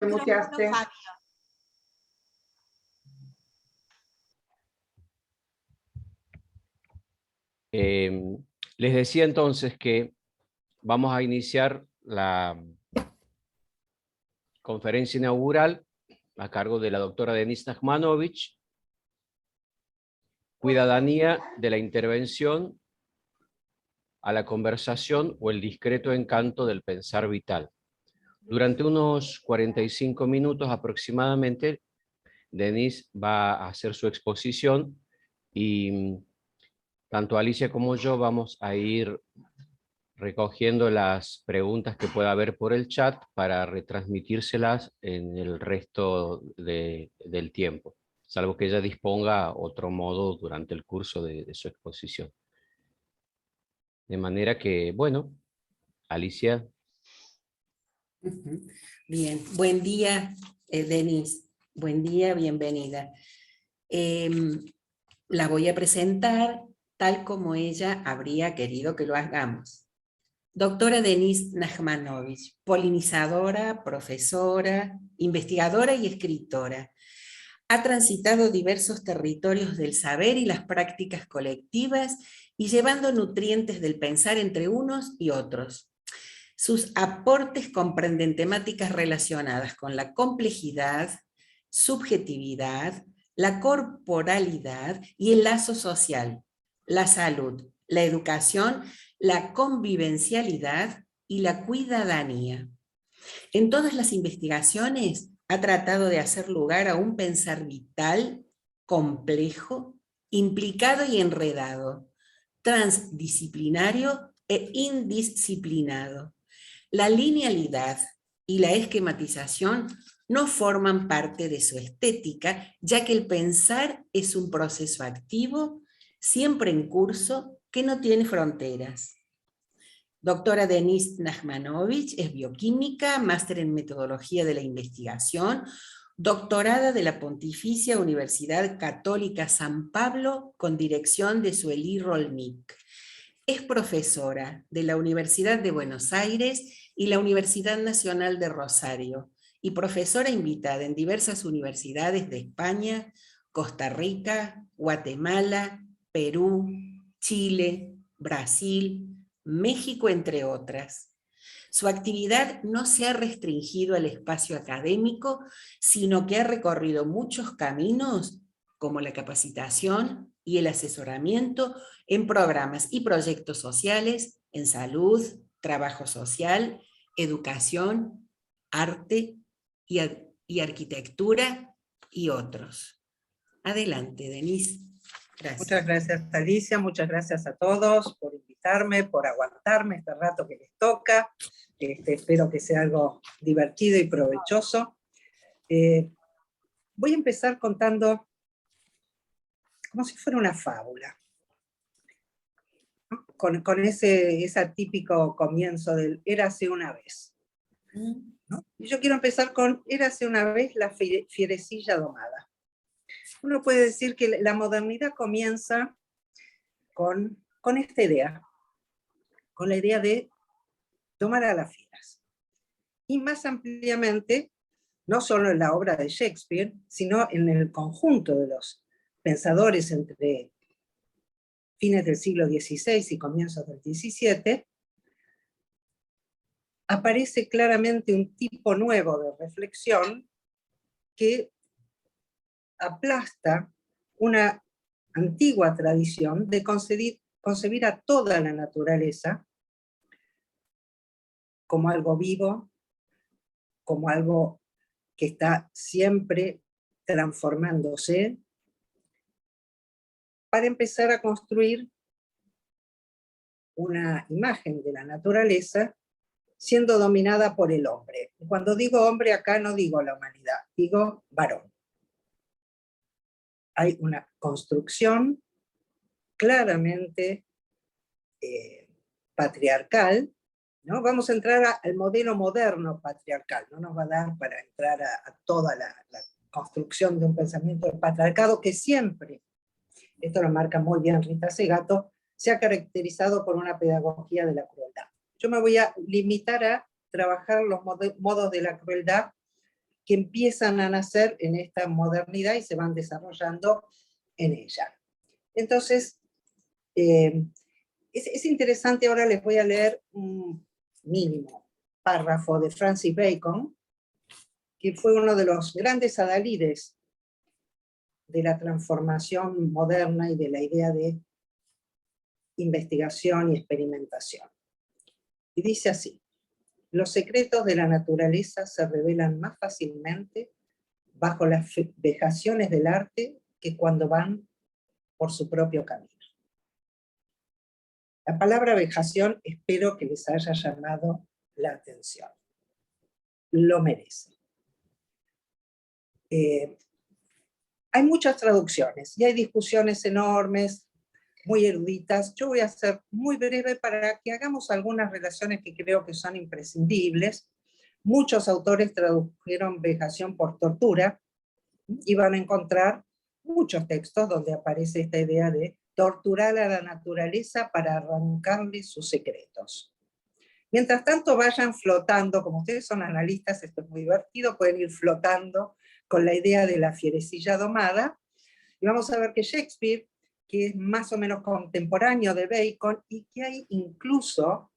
Te muteaste. Les decía entonces que vamos a iniciar la conferencia inaugural a cargo de la doctora Denise Nachmanovich, Cuidadanía de la intervención a la conversación o el discreto encanto del pensar vital. Durante unos 45 minutos aproximadamente, Denise va a hacer su exposición y tanto Alicia como yo vamos a ir recogiendo las preguntas que pueda haber por el chat para retransmitírselas en el resto del tiempo, salvo que ella disponga otro modo durante el curso de su exposición. De manera que, bueno, Alicia. Bien, buen día, Denise. Buen día, bienvenida. La voy a presentar tal como ella habría querido que lo hagamos. Doctora Denise Nachmanovich, polinizadora, profesora, investigadora y escritora. Ha transitado diversos territorios del saber y las prácticas colectivas y llevando nutrientes del pensar entre unos y otros. Sus aportes comprenden temáticas relacionadas con la complejidad, subjetividad, la corporalidad y el lazo social, la salud, la educación, la convivencialidad y la cuidadanía. En todas las investigaciones ha tratado de hacer lugar a un pensar vital, complejo, implicado y enredado, transdisciplinario e indisciplinado. La linealidad y la esquematización no forman parte de su estética, ya que el pensar es un proceso activo, siempre en curso, que no tiene fronteras. Doctora Denise Nachmanovich es bioquímica, máster en metodología de la investigación, doctorada de la Pontificia Universidad Católica San Pablo con dirección de Sueli Rolnik. Es profesora de la Universidad de Buenos Aires y la Universidad Nacional de Rosario y profesora invitada en diversas universidades de España, Costa Rica, Guatemala, Perú, Chile, Brasil, México, entre otras. Su actividad no se ha restringido al espacio académico, sino que ha recorrido muchos caminos, como la capacitación y el asesoramiento en programas y proyectos sociales, en salud, trabajo social, educación, arte y arquitectura y otros. Adelante, Denise. Gracias. Muchas gracias, Alicia, muchas gracias a todos por invitarme, por aguantarme este rato que les toca. Espero que sea algo divertido y provechoso. Voy a empezar contando como si fuera una fábula, ¿no? Con ese típico comienzo del érase una vez, ¿no? Y yo quiero empezar con érase una vez la fierecilla domada. Uno puede decir que la modernidad comienza con esta idea, con la idea de domar a las fieras. Y más ampliamente, no solo en la obra de Shakespeare, sino en el conjunto de los pensadores entre fines del siglo XVI y comienzos del XVII, aparece claramente un tipo nuevo de reflexión que aplasta una antigua tradición de concebir a toda la naturaleza como algo vivo, como algo que está siempre transformándose, para empezar a construir una imagen de la naturaleza siendo dominada por el hombre. Cuando digo hombre acá no digo la humanidad, digo varón. Hay una construcción claramente patriarcal, ¿no? Vamos a entrar al modelo moderno patriarcal, no nos va a dar para entrar a toda la construcción de un pensamiento del patriarcado que siempre, esto lo marca muy bien Rita Segato, se ha caracterizado por una pedagogía de la crueldad. Yo me voy a limitar a trabajar los modos de la crueldad que empiezan a nacer en esta modernidad y se van desarrollando en ella. Entonces, es interesante, ahora les voy a leer un mínimo párrafo de Francis Bacon, que fue uno de los grandes adalides de la transformación moderna y de la idea de investigación y experimentación. Y dice así: los secretos de la naturaleza se revelan más fácilmente bajo las vejaciones del arte que cuando van por su propio camino. La palabra vejación espero que les haya llamado la atención. Lo merece. Hay muchas traducciones y hay discusiones enormes, muy eruditas. Yo voy a ser muy breve para que hagamos algunas relaciones que creo que son imprescindibles. Muchos autores tradujeron vejación por tortura y van a encontrar muchos textos donde aparece esta idea de torturar a la naturaleza para arrancarle sus secretos. Mientras tanto vayan flotando, como ustedes son analistas, esto es muy divertido, pueden ir flotando con la idea de la fierecilla domada, y vamos a ver que Shakespeare, que es más o menos contemporáneo de Bacon, y que hay incluso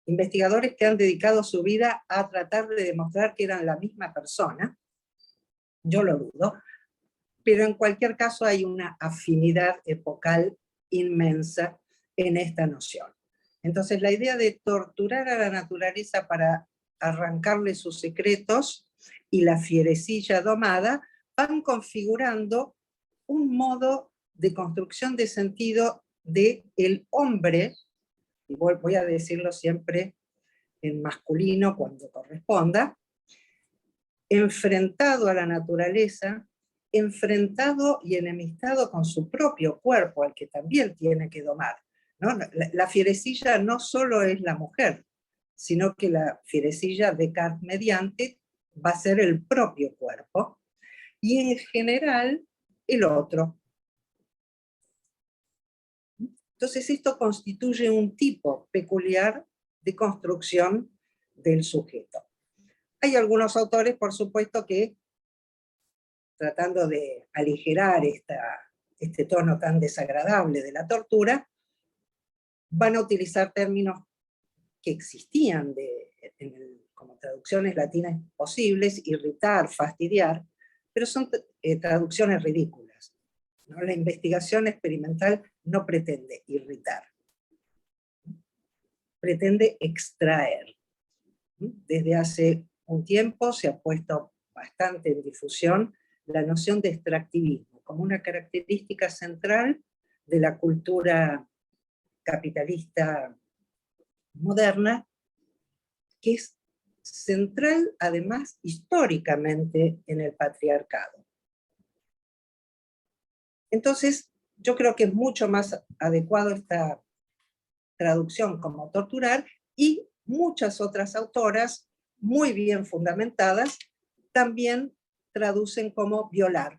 investigadores que han dedicado su vida a tratar de demostrar que eran la misma persona, yo lo dudo, pero en cualquier caso hay una afinidad epocal inmensa en esta noción. Entonces la idea de torturar a la naturaleza para arrancarle sus secretos y la fierecilla domada van configurando un modo de construcción de sentido del hombre, y voy a decirlo siempre en masculino cuando corresponda, enfrentado a la naturaleza, enfrentado y enemistado con su propio cuerpo, al que también tiene que domar, ¿no? La fierecilla no solo es la mujer, sino que la fierecilla Descartes mediante va a ser el propio cuerpo, y en general el otro. Entonces esto constituye un tipo peculiar de construcción del sujeto. Hay algunos autores, por supuesto, que tratando de aligerar este tono tan desagradable de la tortura, van a utilizar términos que existían como traducciones latinas posibles: irritar, fastidiar, pero son traducciones ridículas, ¿no? La investigación experimental no pretende irritar, pretende extraer. Desde hace un tiempo se ha puesto bastante en difusión la noción de extractivismo como una característica central de la cultura capitalista moderna, que es central además históricamente en el patriarcado. Entonces, yo creo que es mucho más adecuado esta traducción como torturar, y muchas otras autoras muy bien fundamentadas también traducen como violar.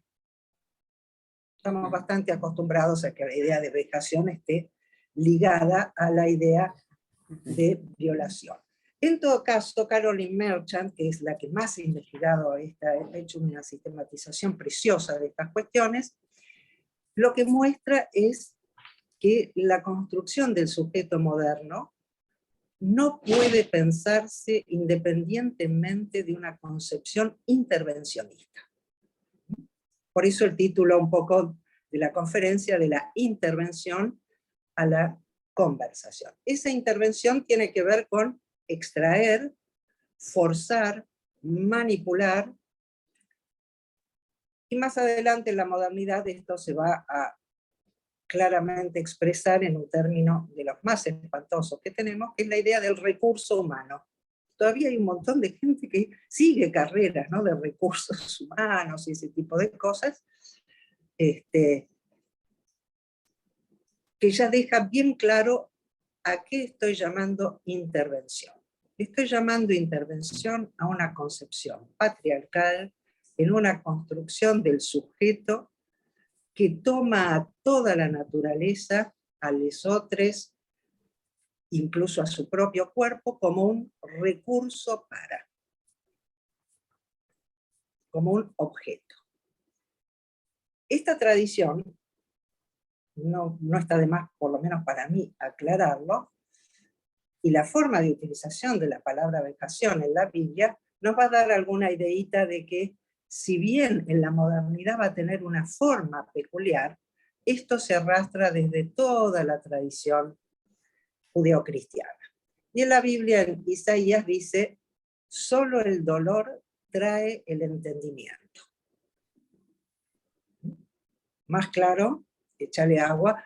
Estamos bastante acostumbrados a que la idea de vejación esté ligada a la idea de violación. En todo caso, Carolyn Merchant, que es la que más ha investigado, ha hecho una sistematización preciosa de estas cuestiones, lo que muestra es que la construcción del sujeto moderno no puede pensarse independientemente de una concepción intervencionista. Por eso el título un poco de la conferencia, de la intervención a la conversación. Esa intervención tiene que ver con extraer, forzar, manipular, y más adelante en la modernidad esto se va a claramente expresar en un término de los más espantosos que tenemos, que es la idea del recurso humano. Todavía hay un montón de gente que sigue carreras, ¿no?, de recursos humanos y ese tipo de cosas, que ya deja bien claro a qué estoy llamando intervención. Estoy llamando intervención a una concepción patriarcal, en una construcción del sujeto que toma a toda la naturaleza, a lesotres, incluso a su propio cuerpo, como un recurso para. como un objeto. Esta tradición, no está de más, por lo menos para mí, aclararlo, y la forma de utilización de la palabra vejación en la Biblia nos va a dar alguna ideita de que, si bien en la modernidad va a tener una forma peculiar, esto se arrastra desde toda la tradición judeocristiana. Y en la Biblia, en Isaías dice, solo el dolor trae el entendimiento. Más claro, échale agua.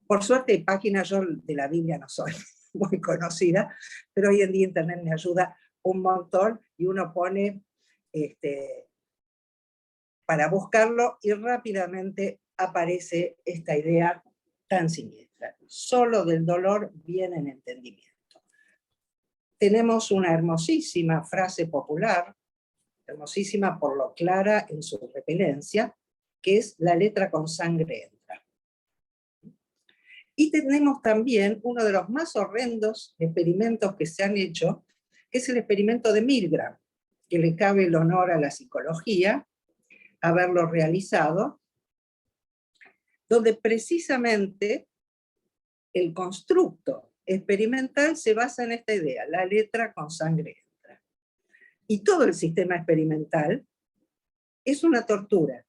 Por suerte, páginas, yo de la Biblia no soy muy conocida, pero hoy en día Internet me ayuda un montón, y uno pone para buscarlo, y rápidamente aparece esta idea tan siniestra. Solo del dolor viene el entendimiento. Tenemos una hermosísima frase popular, hermosísima por lo clara en su repelencia, que es: la letra con sangre entra. Y tenemos también uno de los más horrendos experimentos que se han hecho, que es el experimento de Milgram, que le cabe el honor a la psicología haberlo realizado, donde precisamente el constructo experimental se basa en esta idea: la letra con sangre entra. Y todo el sistema experimental es una tortura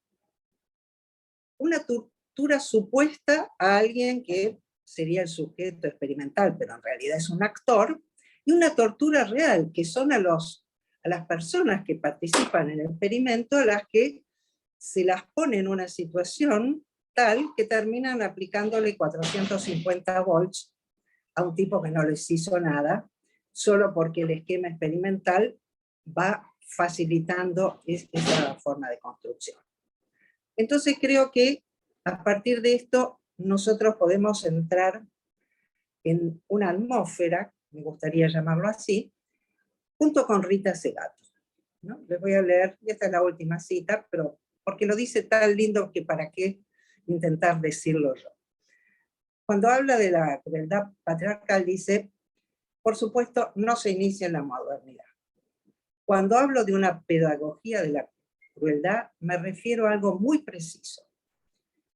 supuesta a alguien que sería el sujeto experimental, pero en realidad es un actor, y una tortura real, que son a las personas que participan en el experimento, a las que se las pone en una situación tal que terminan aplicándole 450 volts a un tipo que no les hizo nada, solo porque el esquema experimental va facilitando esa forma de construcción. Entonces creo que a partir de esto nosotros podemos entrar en una atmósfera, me gustaría llamarlo así, junto con Rita Segato, ¿no? Les voy a leer, y esta es la última cita, pero porque lo dice tan lindo que para qué intentar decirlo yo. Cuando habla de la crueldad patriarcal dice: por supuesto, no se inicia en la modernidad. Cuando hablo de una pedagogía de la crueldad, me refiero a algo muy preciso,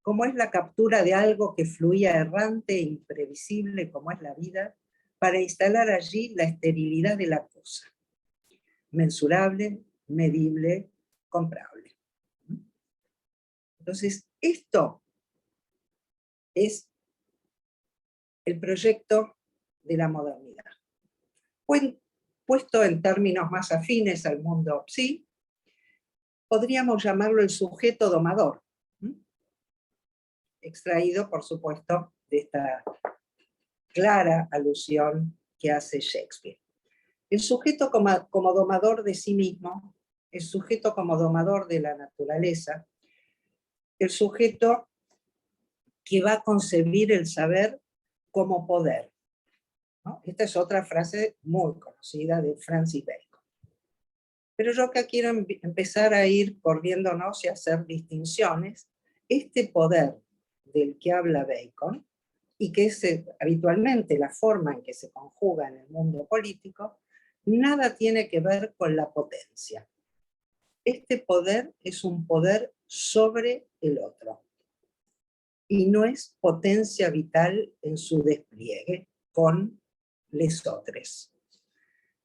como es la captura de algo que fluía errante e imprevisible como es la vida, para instalar allí la esterilidad de la cosa, mensurable, medible, comprable. Entonces, esto es el proyecto de la modernidad. Puesto en términos más afines al mundo psi, podríamos llamarlo el sujeto domador, extraído, por supuesto, de esta clara alusión que hace Shakespeare. El sujeto como domador de sí mismo, el sujeto como domador de la naturaleza, el sujeto que va a concebir el saber como poder, ¿no? Esta es otra frase muy conocida de Francis Bacon. Pero yo acá quiero empezar a ir corriéndonos y hacer distinciones. Este poder del que habla Bacon, y que es habitualmente la forma en que se conjuga en el mundo político, nada tiene que ver con la potencia. Este poder es un poder sobre el otro, y no es potencia vital en su despliegue con les otros.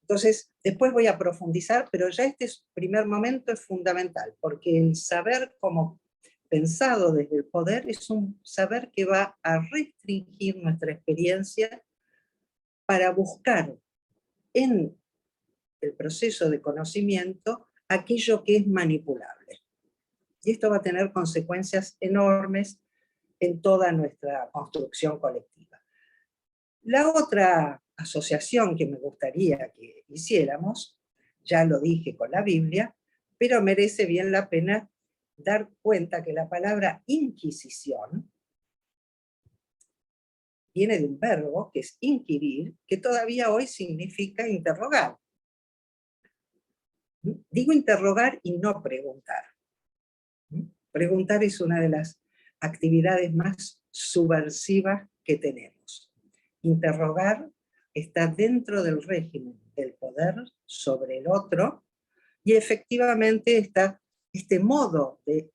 Entonces, después voy a profundizar, pero ya este primer momento es fundamental, porque el saber como pensado desde el poder es un saber que va a restringir nuestra experiencia para buscar en el proceso de conocimiento aquello que es manipulable. Y esto va a tener consecuencias enormes en toda nuestra construcción colectiva. La otra asociación que me gustaría que hiciéramos, ya lo dije con la Biblia, pero merece bien la pena dar cuenta que la palabra inquisición viene de un verbo que es inquirir, que todavía hoy significa interrogar. Digo interrogar y no preguntar. Preguntar es una de las actividades más subversivas que tenemos. Interrogar está dentro del régimen del poder sobre el otro, y efectivamente está este modo de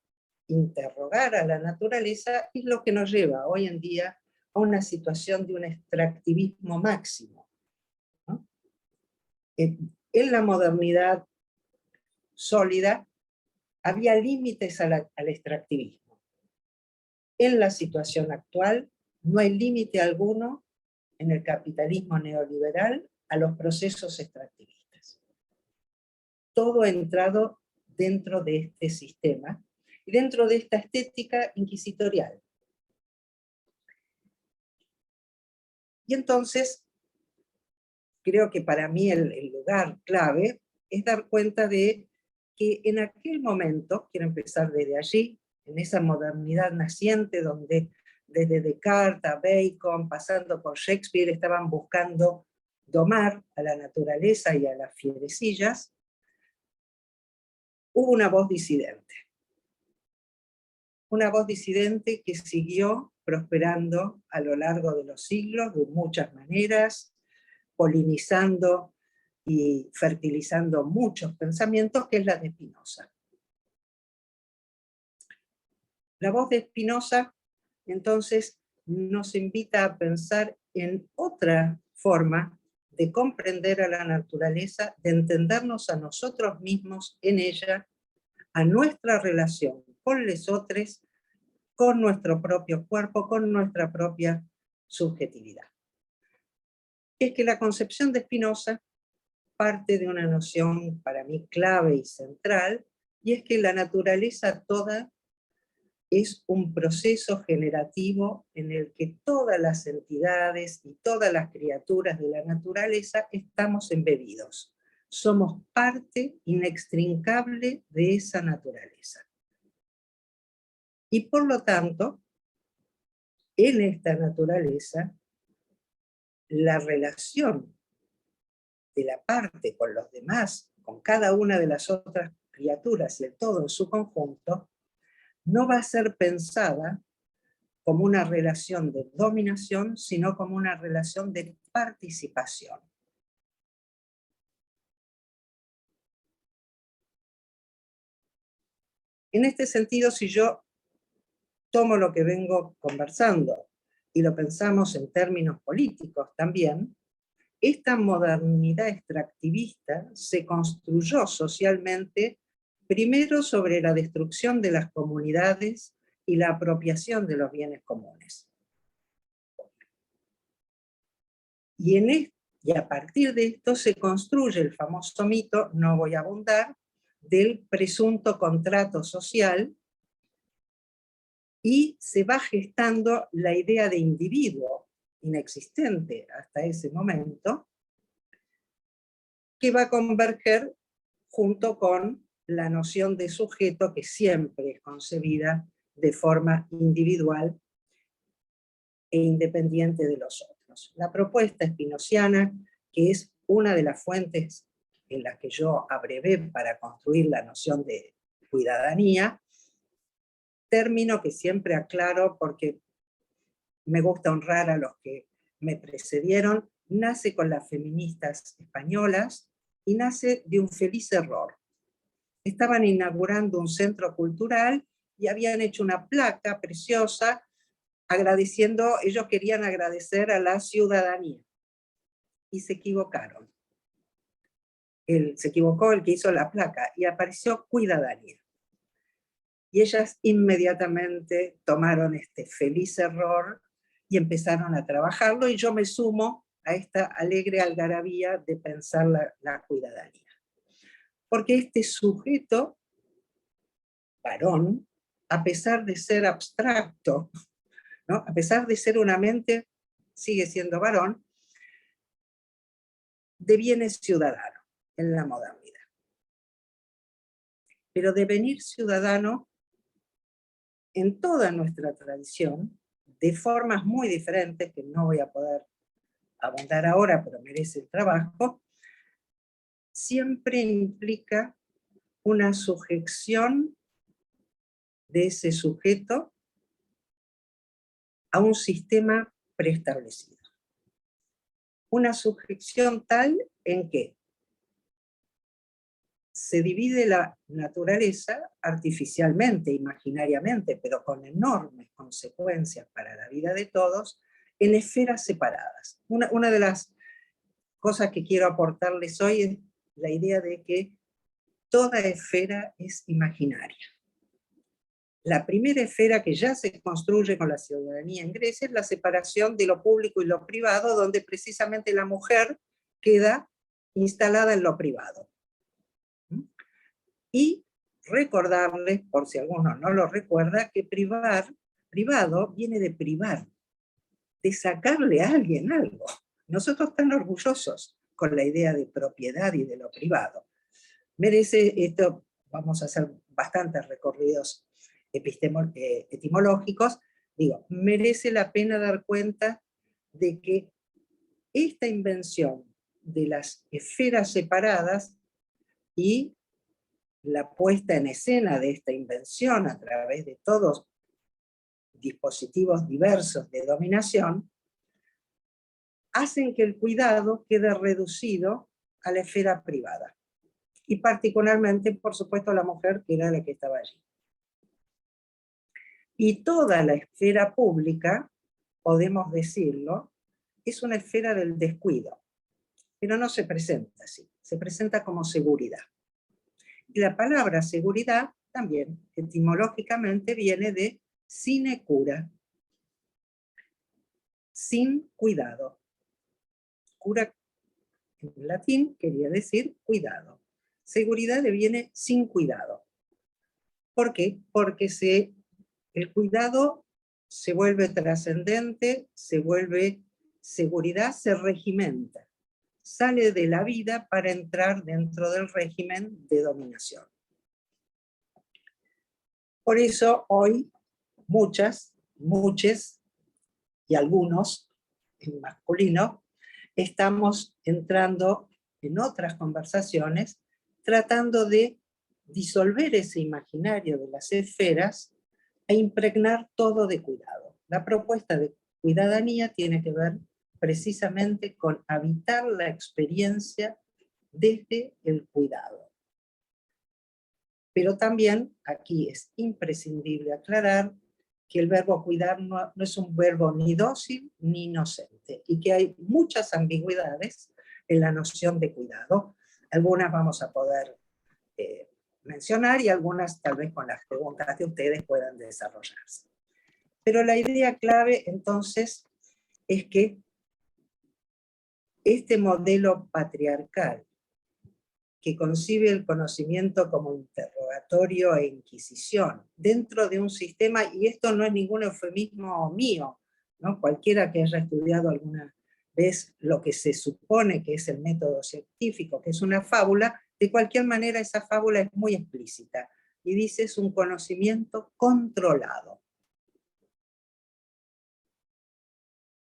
interrogar a la naturaleza es lo que nos lleva hoy en día a una situación de un extractivismo máximo, ¿no? En la modernidad sólida había límites al extractivismo. En la situación actual no hay límite alguno en el capitalismo neoliberal a los procesos extractivistas. Todo ha entrado dentro de este sistema y dentro de esta estética inquisitorial. Y entonces, creo que para mí el lugar clave es dar cuenta de que en aquel momento, quiero empezar desde allí, en esa modernidad naciente donde desde Descartes a Bacon, pasando por Shakespeare, estaban buscando domar a la naturaleza y a las fierecillas, hubo una voz disidente. Una voz disidente que siguió prosperando a lo largo de los siglos de muchas maneras, polinizando y fertilizando muchos pensamientos, que es la de Spinoza. La voz de Spinoza, entonces, nos invita a pensar en otra forma de comprender a la naturaleza, de entendernos a nosotros mismos en ella, a nuestra relación con los otros, con nuestro propio cuerpo, con nuestra propia subjetividad. Es que la concepción de Spinoza parte de una noción para mí clave y central, y es que la naturaleza toda es un proceso generativo en el que todas las entidades y todas las criaturas de la naturaleza estamos embebidos. Somos parte inextrincable de esa naturaleza. Y por lo tanto, en esta naturaleza, la relación de la parte con los demás, con cada una de las otras criaturas y el todo en su conjunto, no va a ser pensada como una relación de dominación, sino como una relación de participación. En este sentido, si yo tomo lo que vengo conversando y lo pensamos en términos políticos también, esta modernidad extractivista se construyó socialmente primero sobre la destrucción de las comunidades y la apropiación de los bienes comunes. Y a partir de esto se construye el famoso mito, no voy a abundar, del presunto contrato social, y se va gestando la idea de individuo inexistente hasta ese momento, que va a converger junto con la noción de sujeto que siempre es concebida de forma individual e independiente de los otros. La propuesta espinociana, que es una de las fuentes en las que yo abrevé para construir la noción de cuidadanía, término que siempre aclaro porque me gusta honrar a los que me precedieron, nace con las feministas españolas y nace de un feliz error. Estaban inaugurando un centro cultural y habían hecho una placa preciosa agradeciendo, ellos querían agradecer a la ciudadanía. Y se equivocaron. Se equivocó el que hizo la placa y apareció cuidadanía. Y ellas inmediatamente tomaron este feliz error y empezaron a trabajarlo, y yo me sumo a esta alegre algarabía de pensar la cuidadanía. Porque este sujeto, varón, a pesar de ser abstracto, ¿no? A pesar de ser una mente, sigue siendo varón, deviene ciudadano en la modernidad. Pero devenir ciudadano en toda nuestra tradición, de formas muy diferentes, que no voy a poder abundar ahora, pero merece el trabajo, siempre implica una sujeción de ese sujeto a un sistema preestablecido. Una sujeción tal en que se divide la naturaleza artificialmente, imaginariamente, pero con enormes consecuencias para la vida de todos, en esferas separadas. Una de las cosas que quiero aportarles hoy es la idea de que toda esfera es imaginaria. La primera esfera que ya se construye con la ciudadanía en Grecia es la separación de lo público y lo privado, donde precisamente la mujer queda instalada en lo privado. Y recordarles, por si alguno no lo recuerda, que privado viene de privar, de sacarle a alguien algo. Nosotros tan orgullosos con la idea de propiedad y de lo privado. Merece esto, vamos a hacer bastantes recorridos etimológicos, digo, merece la pena dar cuenta de que esta invención de las esferas separadas y la puesta en escena de esta invención a través de todos dispositivos diversos de dominación, hacen que el cuidado quede reducido a la esfera privada. Y particularmente, por supuesto, la mujer, que era la que estaba allí. Y toda la esfera pública, podemos decirlo, es una esfera del descuido, pero no se presenta así, se presenta como seguridad. Y la palabra seguridad también, etimológicamente, viene de sinecura, sin cuidado. Cura en latín quería decir cuidado. Seguridad deviene sin cuidado. ¿Por qué? Porque el cuidado se vuelve trascendente, se vuelve seguridad, se regimenta. Sale de la vida para entrar dentro del régimen de dominación. Por eso hoy muchas y algunos, en masculino, estamos entrando en otras conversaciones tratando de disolver ese imaginario de las esferas e impregnar todo de cuidado. La propuesta de cuidadanía tiene que ver precisamente con habitar la experiencia desde el cuidado. Pero también aquí es imprescindible aclarar que el verbo cuidar no es un verbo ni dócil ni inocente, y que hay muchas ambigüedades en la noción de cuidado. Algunas vamos a poder mencionar y algunas tal vez con las preguntas de ustedes puedan desarrollarse. Pero la idea clave entonces es que este modelo patriarcal que concibe el conocimiento como interrogatorio e inquisición dentro de un sistema, y esto no es ningún eufemismo mío, ¿no? Cualquiera que haya estudiado alguna vez lo que se supone que es el método científico, que es una fábula, de cualquier manera esa fábula es muy explícita, y dice es un conocimiento controlado.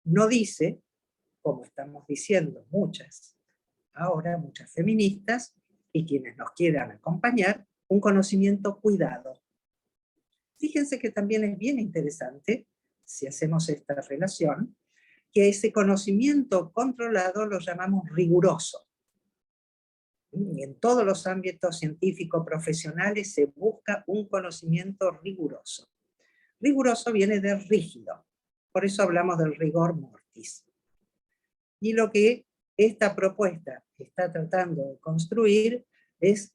No dice, como estamos diciendo muchas feministas, y quienes nos quieran acompañar, un conocimiento cuidado. Fíjense que también es bien interesante, si hacemos esta relación, que ese conocimiento controlado lo llamamos riguroso. Y en todos los ámbitos científico-profesionales se busca un conocimiento riguroso. Riguroso viene de rígido, por eso hablamos del rigor mortis. Y lo que esta propuesta está tratando de construir es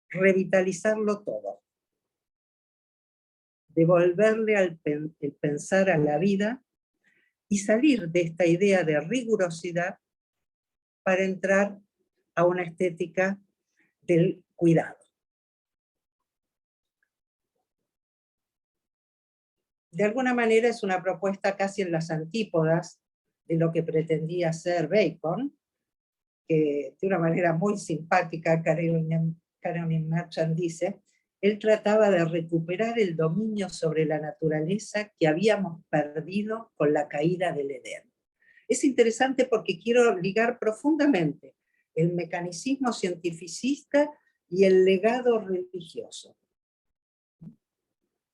revitalizarlo todo, devolverle el pensar a la vida y salir de esta idea de rigurosidad para entrar a una estética del cuidado. De alguna manera es una propuesta casi en las antípodas de lo que pretendía ser Bacon, que de una manera muy simpática Caroline Merchant dice, él trataba de recuperar el dominio sobre la naturaleza que habíamos perdido con la caída del Edén. Es interesante porque quiero ligar profundamente el mecanicismo cientificista y el legado religioso,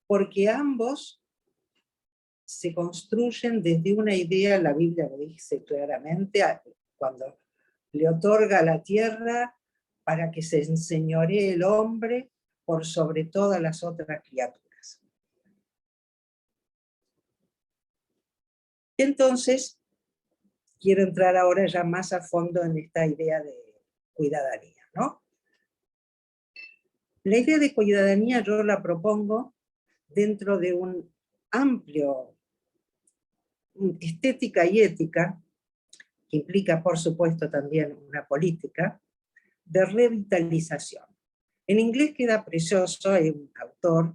porque ambos se construyen desde una idea, la Biblia lo dice claramente, cuando le otorga a la tierra para que se enseñoree el hombre por sobre todas las otras criaturas. Entonces, quiero entrar ahora ya más a fondo en esta idea de cuidadanía, ¿no? La idea de cuidadanía yo la propongo dentro de un amplio estética y ética, que implica, por supuesto, también una política, de revitalización. En inglés queda precioso, hay un autor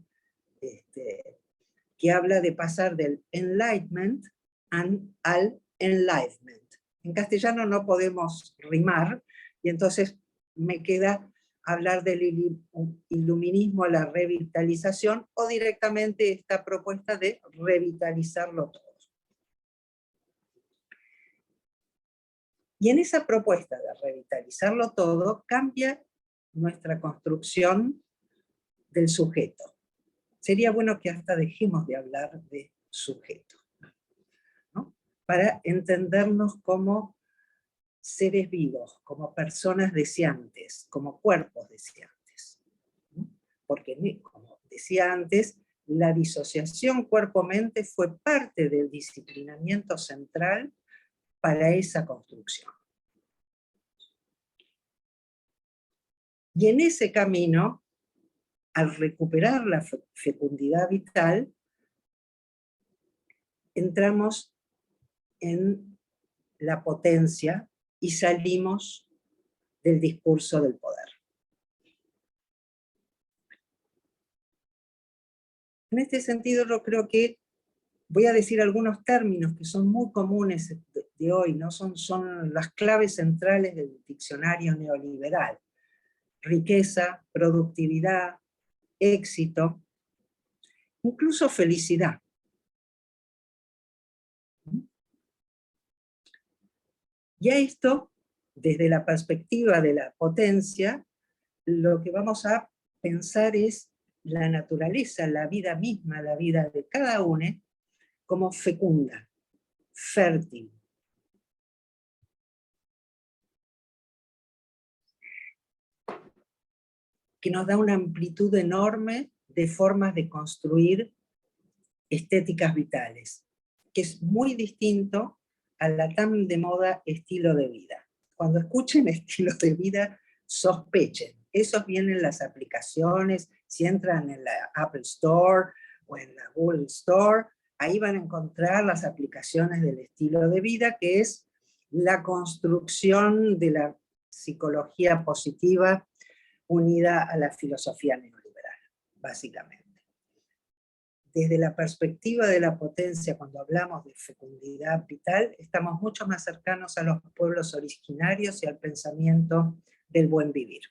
que habla de pasar del enlightenment al enlightenment. En castellano no podemos rimar, y entonces me queda hablar del iluminismo a la revitalización, o directamente esta propuesta de revitalizarlo todo. Y en esa propuesta de revitalizarlo todo, cambia nuestra construcción del sujeto. Sería bueno que hasta dejemos de hablar de sujeto, ¿no? Para entendernos como seres vivos, como personas deseantes, como cuerpos deseantes. Porque, como decía antes, la disociación cuerpo-mente fue parte del disciplinamiento central para esa construcción. Y en ese camino, al recuperar la fecundidad vital, entramos en la potencia y salimos del discurso del poder. En este sentido, yo creo que voy a decir algunos términos que son muy comunes de hoy, ¿no? Son las claves centrales del diccionario neoliberal. Riqueza, productividad, éxito, incluso felicidad. Y a esto, desde la perspectiva de la potencia, lo que vamos a pensar es la naturaleza, la vida misma, la vida de cada uno, como fecunda, fértil. Que nos da una amplitud enorme de formas de construir estéticas vitales, que es muy distinto a la tan de moda estilo de vida. Cuando escuchen estilo de vida, sospechen. Esos vienen las aplicaciones, si entran en la Apple Store o en la Google Store, ahí van a encontrar las aplicaciones del estilo de vida, que es la construcción de la psicología positiva unida a la filosofía neoliberal, básicamente. Desde la perspectiva de la potencia, cuando hablamos de fecundidad vital, estamos mucho más cercanos a los pueblos originarios y al pensamiento del buen vivir.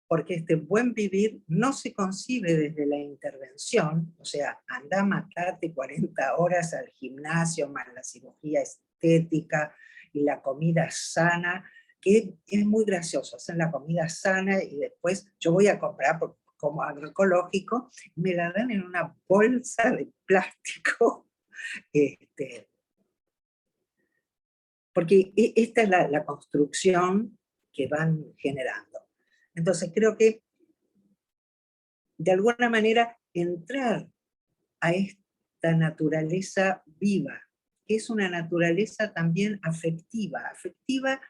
Porque este buen vivir no se concibe desde la intervención, o sea, anda a matarte 40 horas al gimnasio, más la cirugía estética y la comida sana, que es muy gracioso, hacen la comida sana y después yo voy a comprar como agroecológico, me la dan en una bolsa de plástico, porque esta es la construcción que van generando. Entonces creo que, de alguna manera, entrar a esta naturaleza viva, que es una naturaleza también afectiva. Afectiva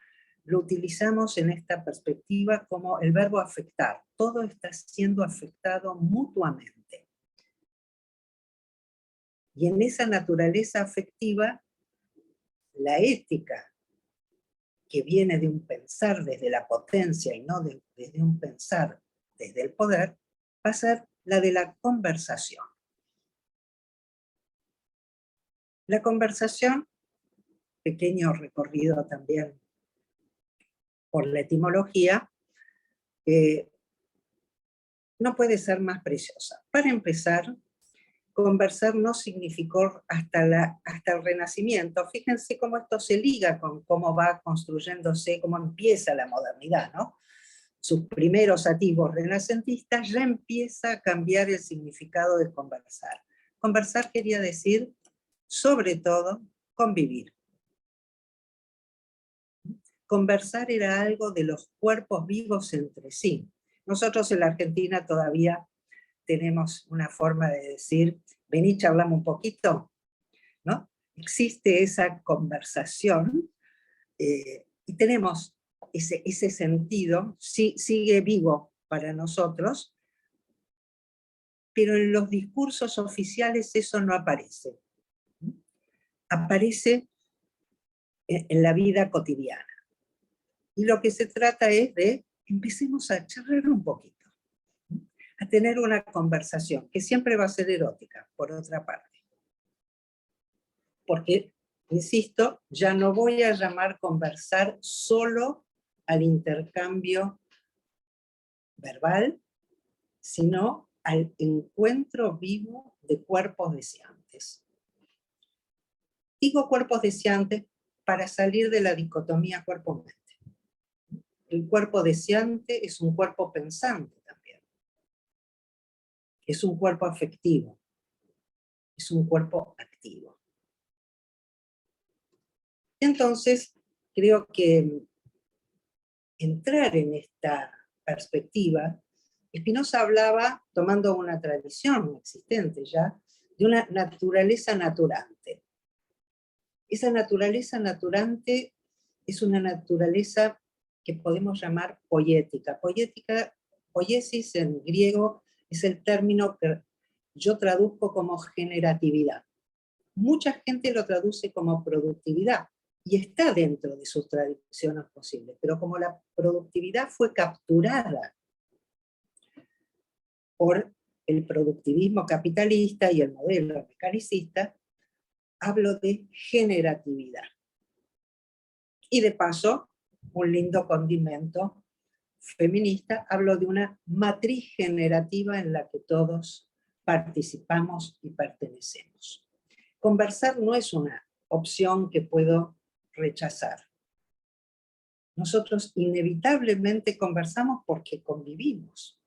lo utilizamos en esta perspectiva como el verbo afectar. Todo está siendo afectado mutuamente. Y en esa naturaleza afectiva, la ética, que viene de un pensar desde la potencia y no desde un pensar desde el poder, va a ser la de la conversación. La conversación, pequeño recorrido también por la etimología, no puede ser más preciosa. Para empezar, conversar no significó hasta el Renacimiento. Fíjense cómo esto se liga con cómo va construyéndose, cómo empieza la modernidad, ¿no? Sus primeros atisbos renacentistas ya empieza a cambiar el significado de conversar. Conversar quería decir, sobre todo, convivir. conversar era algo de los cuerpos vivos entre sí. Nosotros en la Argentina todavía tenemos una forma de decir, vení, charlamos un poquito, ¿no? Existe esa conversación y tenemos ese sentido, sigue vivo para nosotros, pero en los discursos oficiales eso no aparece. Aparece en la vida cotidiana. Y lo que se trata es de empecemos a charlar un poquito, a tener una conversación, que siempre va a ser erótica, por otra parte. Porque, insisto, ya no voy a llamar conversar solo al intercambio verbal, sino al encuentro vivo de cuerpos deseantes. Digo cuerpos deseantes para salir de la dicotomía cuerpo-mente. El cuerpo deseante es un cuerpo pensante también. Es un cuerpo afectivo. Es un cuerpo activo. Entonces, creo que entrar en esta perspectiva, Spinoza hablaba, tomando una tradición existente ya, de una naturaleza naturante. Esa naturaleza naturante es una naturaleza que podemos llamar poética. Poiesis en griego es el término que yo traduzco como generatividad. Mucha gente lo traduce como productividad, y está dentro de sus traducciones posibles, pero como la productividad fue capturada por el productivismo capitalista y el modelo mecanicista, hablo de generatividad. Y de paso, un lindo condimento feminista, hablo de una matriz generativa en la que todos participamos y pertenecemos. Conversar no es una opción que puedo rechazar. Nosotros inevitablemente conversamos porque convivimos.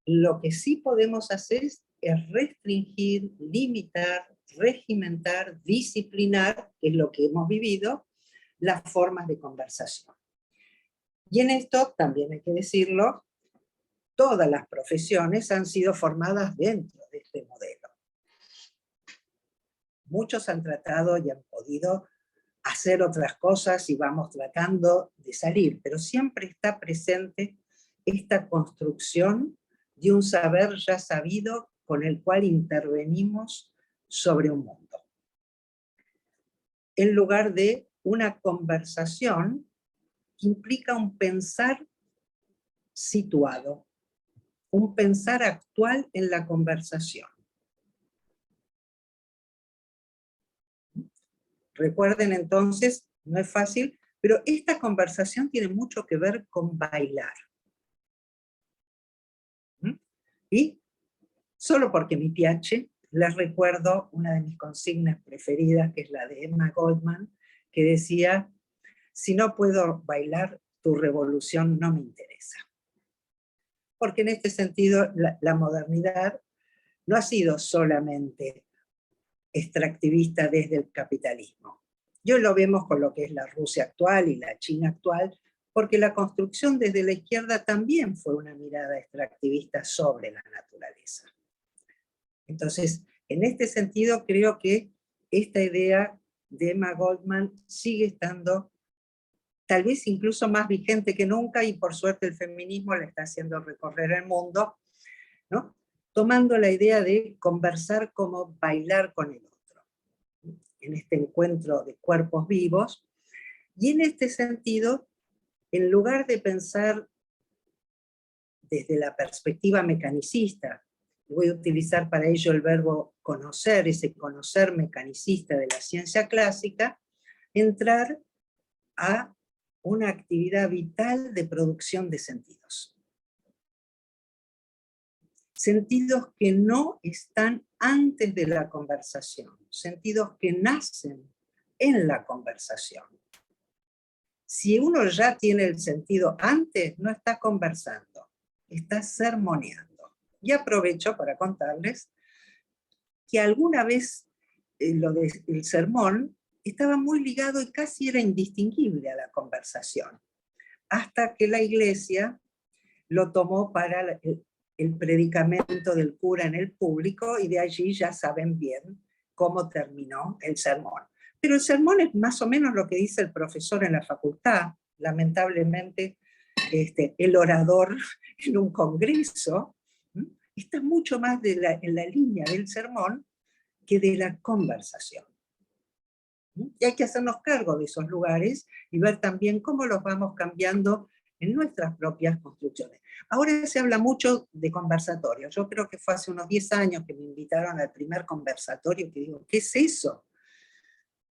Lo que sí podemos hacer es restringir, limitar, regimentar, disciplinar, que es lo que hemos vivido, las formas de conversación. Y en esto, también hay que decirlo, todas las profesiones han sido formadas dentro de este modelo. Muchos han tratado y han podido hacer otras cosas y vamos tratando de salir, pero siempre está presente esta construcción de un saber ya sabido con el cual intervenimos sobre un mundo. En lugar de una conversación que implica un pensar situado, un pensar actual en la conversación. Recuerden entonces, no es fácil, pero esta conversación tiene mucho que ver con bailar. Y solo porque mi piace, les recuerdo una de mis consignas preferidas, que es la de Emma Goldman, que decía, si no puedo bailar, tu revolución no me interesa. Porque en este sentido la modernidad no ha sido solamente extractivista desde el capitalismo. Y hoy lo vemos con lo que es la Rusia actual y la China actual, porque la construcción desde la izquierda también fue una mirada extractivista sobre la naturaleza. Entonces, en este sentido, creo que esta idea de Emma Goldman sigue estando tal vez incluso más vigente que nunca, y por suerte el feminismo la está haciendo recorrer el mundo, ¿no? Tomando la idea de conversar como bailar con el otro, en este encuentro de cuerpos vivos, y en este sentido, en lugar de pensar desde la perspectiva mecanicista, voy a utilizar para ello el verbo conocer, ese conocer mecanicista de la ciencia clásica, entrar a una actividad vital de producción de sentidos. Sentidos que no están antes de la conversación, sentidos que nacen en la conversación. Si uno ya tiene el sentido antes, no está conversando, está sermoneando. Y aprovecho para contarles que alguna vez lo del sermón estaba muy ligado y casi era indistinguible a la conversación, hasta que la Iglesia lo tomó para el predicamento del cura en el público, y de allí ya saben bien cómo terminó el sermón. Pero el sermón es más o menos lo que dice el profesor en la facultad. Lamentablemente, el orador en un congreso está mucho más en la línea del sermón que de la conversación. Y hay que hacernos cargo de esos lugares y ver también cómo los vamos cambiando en nuestras propias construcciones. Ahora se habla mucho de conversatorios. Yo creo que fue hace unos 10 años que me invitaron al primer conversatorio, que digo, ¿qué es eso?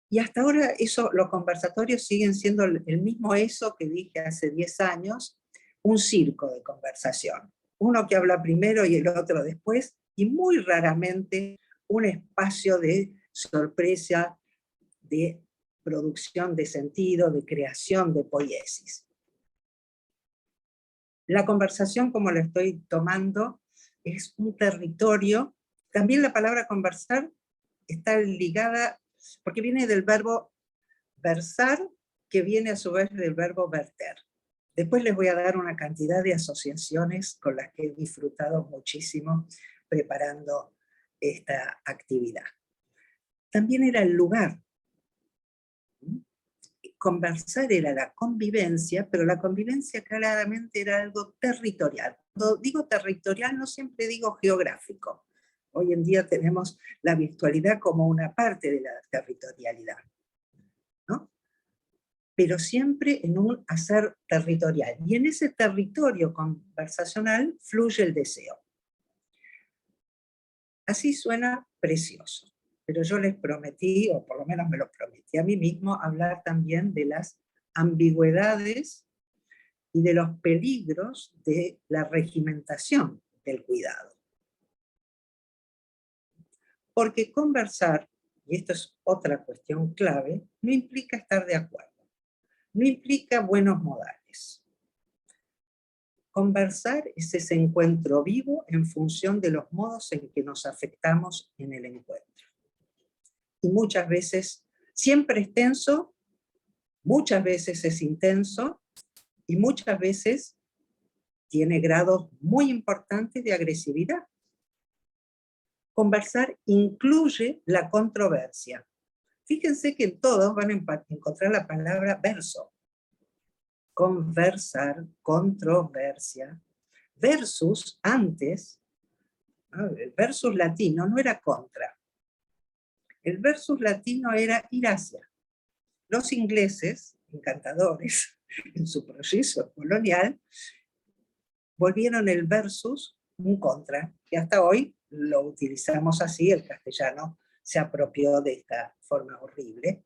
Y hasta ahora los conversatorios siguen siendo el mismo eso que dije hace 10 años, un circo de conversación. Uno que habla primero y el otro después, y muy raramente un espacio de sorpresa, de producción de sentido, de creación de poiesis. La conversación, como la estoy tomando, es un territorio. También la palabra conversar está ligada, porque viene del verbo versar, que viene a su vez del verbo verter. Después les voy a dar una cantidad de asociaciones con las que he disfrutado muchísimo preparando esta actividad. También era el lugar. Conversar era la convivencia, pero la convivencia claramente era algo territorial. Cuando digo territorial no siempre digo geográfico. Hoy en día tenemos la virtualidad como una parte de la territorialidad, ¿no? Pero siempre en un hacer territorial. Y en ese territorio conversacional fluye el deseo. Así suena precioso. Pero yo les prometí, o por lo menos me lo prometí a mí mismo, hablar también de las ambigüedades y de los peligros de la regimentación del cuidado. Porque conversar, y esto es otra cuestión clave, no implica estar de acuerdo, no implica buenos modales. Conversar es ese encuentro vivo en función de los modos en que nos afectamos en el encuentro. Y muchas veces, siempre es tenso, muchas veces es intenso, y muchas veces tiene grados muy importantes de agresividad. Conversar incluye la controversia. Fíjense que en todos van a encontrar la palabra verso. Conversar, controversia, versus antes, el versus latino no era contra. El versus latino era ir hacia. Los ingleses, encantadores, en su proceso colonial, volvieron el versus un contra, que hasta hoy lo utilizamos así, el castellano se apropió de esta forma horrible.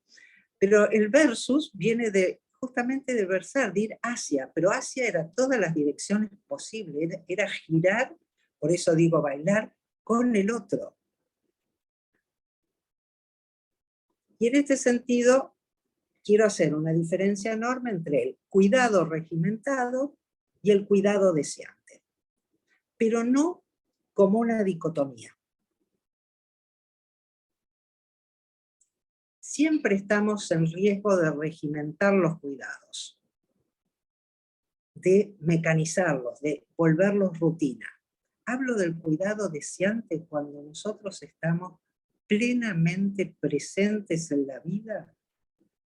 Pero el versus viene justamente de versar, de ir hacia, pero hacia era todas las direcciones posibles, era girar, por eso digo bailar, con el otro. Y en este sentido, quiero hacer una diferencia enorme entre el cuidado regimentado y el cuidado deseante, pero no como una dicotomía. Siempre estamos en riesgo de regimentar los cuidados, de mecanizarlos, de volverlos rutina. Hablo del cuidado deseante cuando nosotros estamos plenamente presentes en la vida,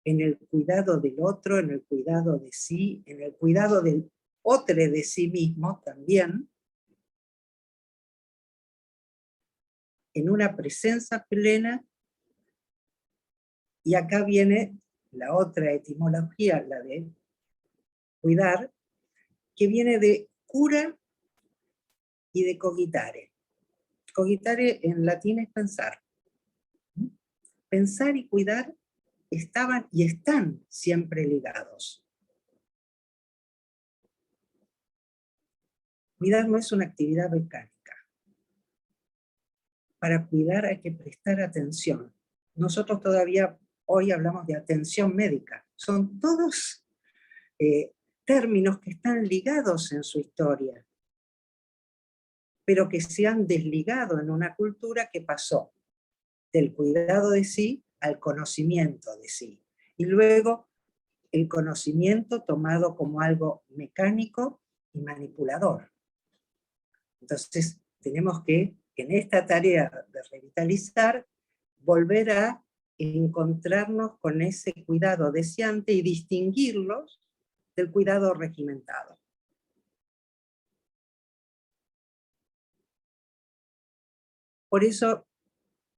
en el cuidado del otro, en el cuidado de sí, en el cuidado del otro de sí mismo también, en una presencia plena. Y acá viene la otra etimología, la de cuidar, que viene de cura y de cogitare. Cogitare en latín es pensar. Pensar y cuidar estaban y están siempre ligados. Cuidar no es una actividad mecánica. Para cuidar hay que prestar atención. Nosotros todavía hoy hablamos de atención médica. Son todos términos que están ligados en su historia, pero que se han desligado en una cultura que pasó del cuidado de sí al conocimiento de sí. Y luego el conocimiento tomado como algo mecánico y manipulador. Entonces tenemos que, en esta tarea de revitalizar, volver a encontrarnos con ese cuidado deseante y distinguirlos del cuidado regimentado. Por eso,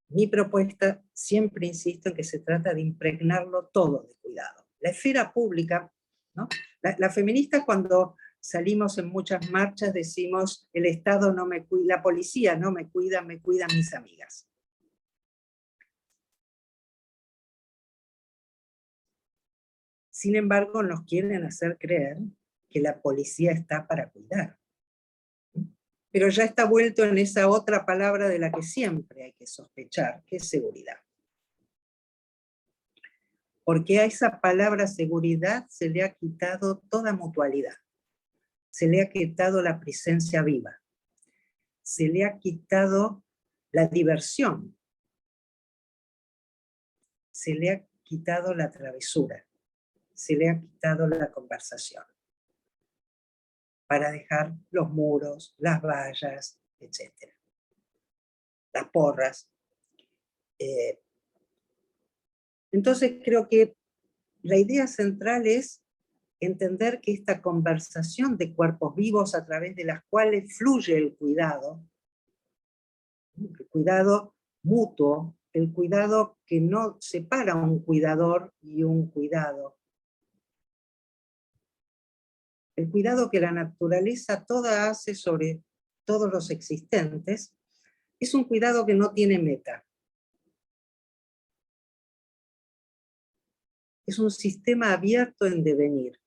mi propuesta, siempre insisto en que se trata de impregnarlo todo de cuidado. La esfera pública, ¿no? La feminista, cuando salimos en muchas marchas, decimos, el Estado no me cuida, la policía no me cuidan mis amigas. Sin embargo, nos quieren hacer creer que la policía está para cuidar. Pero ya está vuelto en esa otra palabra de la que siempre hay que sospechar, que es seguridad. Porque a esa palabra seguridad se le ha quitado toda mutualidad. Se le ha quitado la presencia viva. Se le ha quitado la diversión. Se le ha quitado la travesura. Se le ha quitado la conversación. Para dejar los muros, las vallas, etc. Las porras. Entonces creo que la idea central es entender que esta conversación de cuerpos vivos a través de las cuales fluye el cuidado mutuo, el cuidado que no separa un cuidador y un cuidado, el cuidado que la naturaleza toda hace sobre todos los existentes, es un cuidado que no tiene meta. Es un sistema abierto en devenir,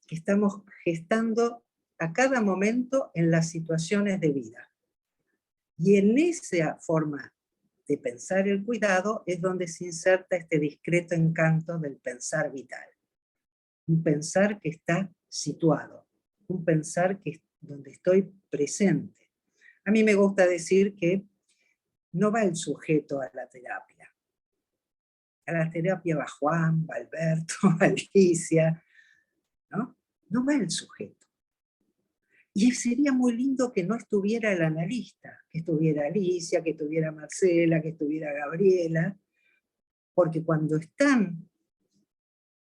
que estamos gestando a cada momento en las situaciones de vida. Y en esa forma de pensar el cuidado es donde se inserta este discreto encanto del pensar vital. Un pensar que está situado, un pensar que donde estoy presente. A mí me gusta decir que no va el sujeto a la terapia. A la terapia va Juan, va Alberto, va Alicia, ¿no? No va el sujeto. Y sería muy lindo que no estuviera el analista, que estuviera Alicia, que estuviera Marcela, que estuviera Gabriela, porque cuando están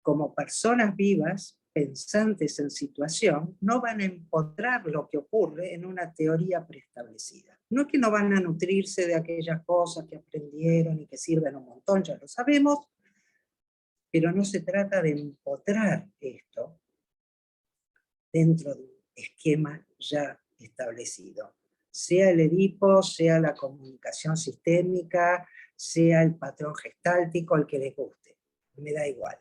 como personas vivas, pensantes en situación, no van a empotrar lo que ocurre en una teoría preestablecida. No es que no van a nutrirse de aquellas cosas que aprendieron y que sirven un montón, ya lo sabemos, pero no se trata de empotrar esto dentro de un esquema ya establecido. Sea el Edipo, sea la comunicación sistémica, sea el patrón gestáltico, el que les guste, me da igual.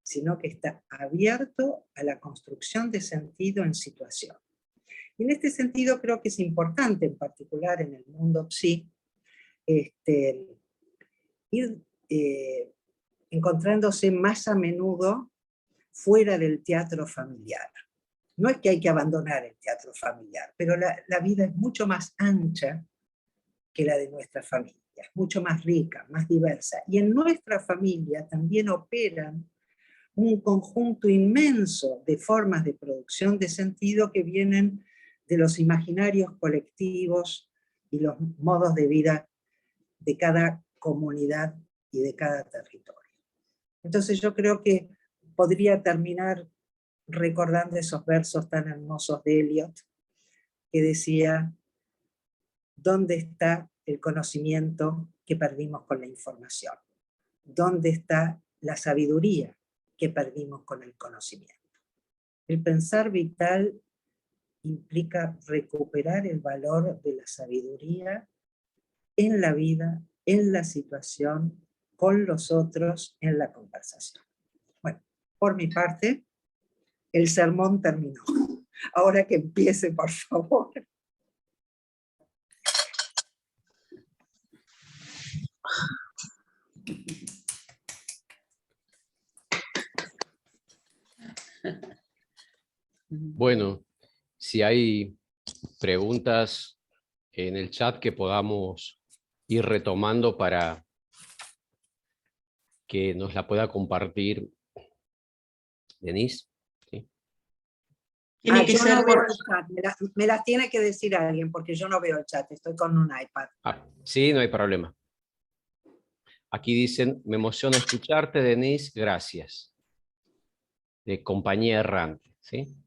Sino que está abierto a la construcción de sentido en situación. Y en este sentido creo que es importante, en particular en el mundo psi, ir encontrándose más a menudo fuera del teatro familiar. No es que hay que abandonar el teatro familiar, pero la vida es mucho más ancha que la de nuestra familia, es mucho más rica, más diversa. Y en nuestra familia también operan un conjunto inmenso de formas de producción de sentido que vienen de los imaginarios colectivos y los modos de vida de cada comunidad y de cada territorio. Entonces yo creo que podría terminar recordando esos versos tan hermosos de Eliot, que decía, ¿dónde está el conocimiento que perdimos con la información? ¿Dónde está la sabiduría que perdimos con el conocimiento? El pensar vital implica recuperar el valor de la sabiduría en la vida, en la situación, con los otros, en la conversación. Bueno, por mi parte, el sermón terminó. Ahora que empiece, por favor. Bueno, si hay preguntas en el chat que podamos ir retomando para que nos la pueda compartir Denise. ¿Sí? Tiene que yo ser no veo por... el chat, me las tiene que decir alguien, porque yo no veo el chat, estoy con un iPad. Sí, no hay problema. Aquí dicen, me emociona escucharte, Denise, gracias. De Compañía Errante, ¿sí?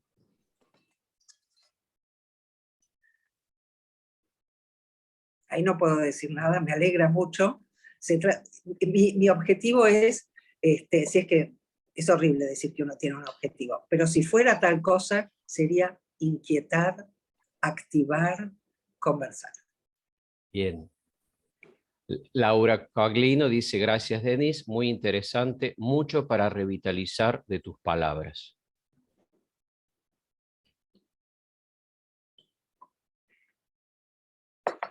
Ahí no puedo decir nada, me alegra mucho. Mi objetivo es, si es que es horrible decir que uno tiene un objetivo, pero si fuera tal cosa, sería inquietar, activar, conversar. Bien. Laura Caglino dice, gracias Denise, muy interesante, mucho para revitalizar de tus palabras.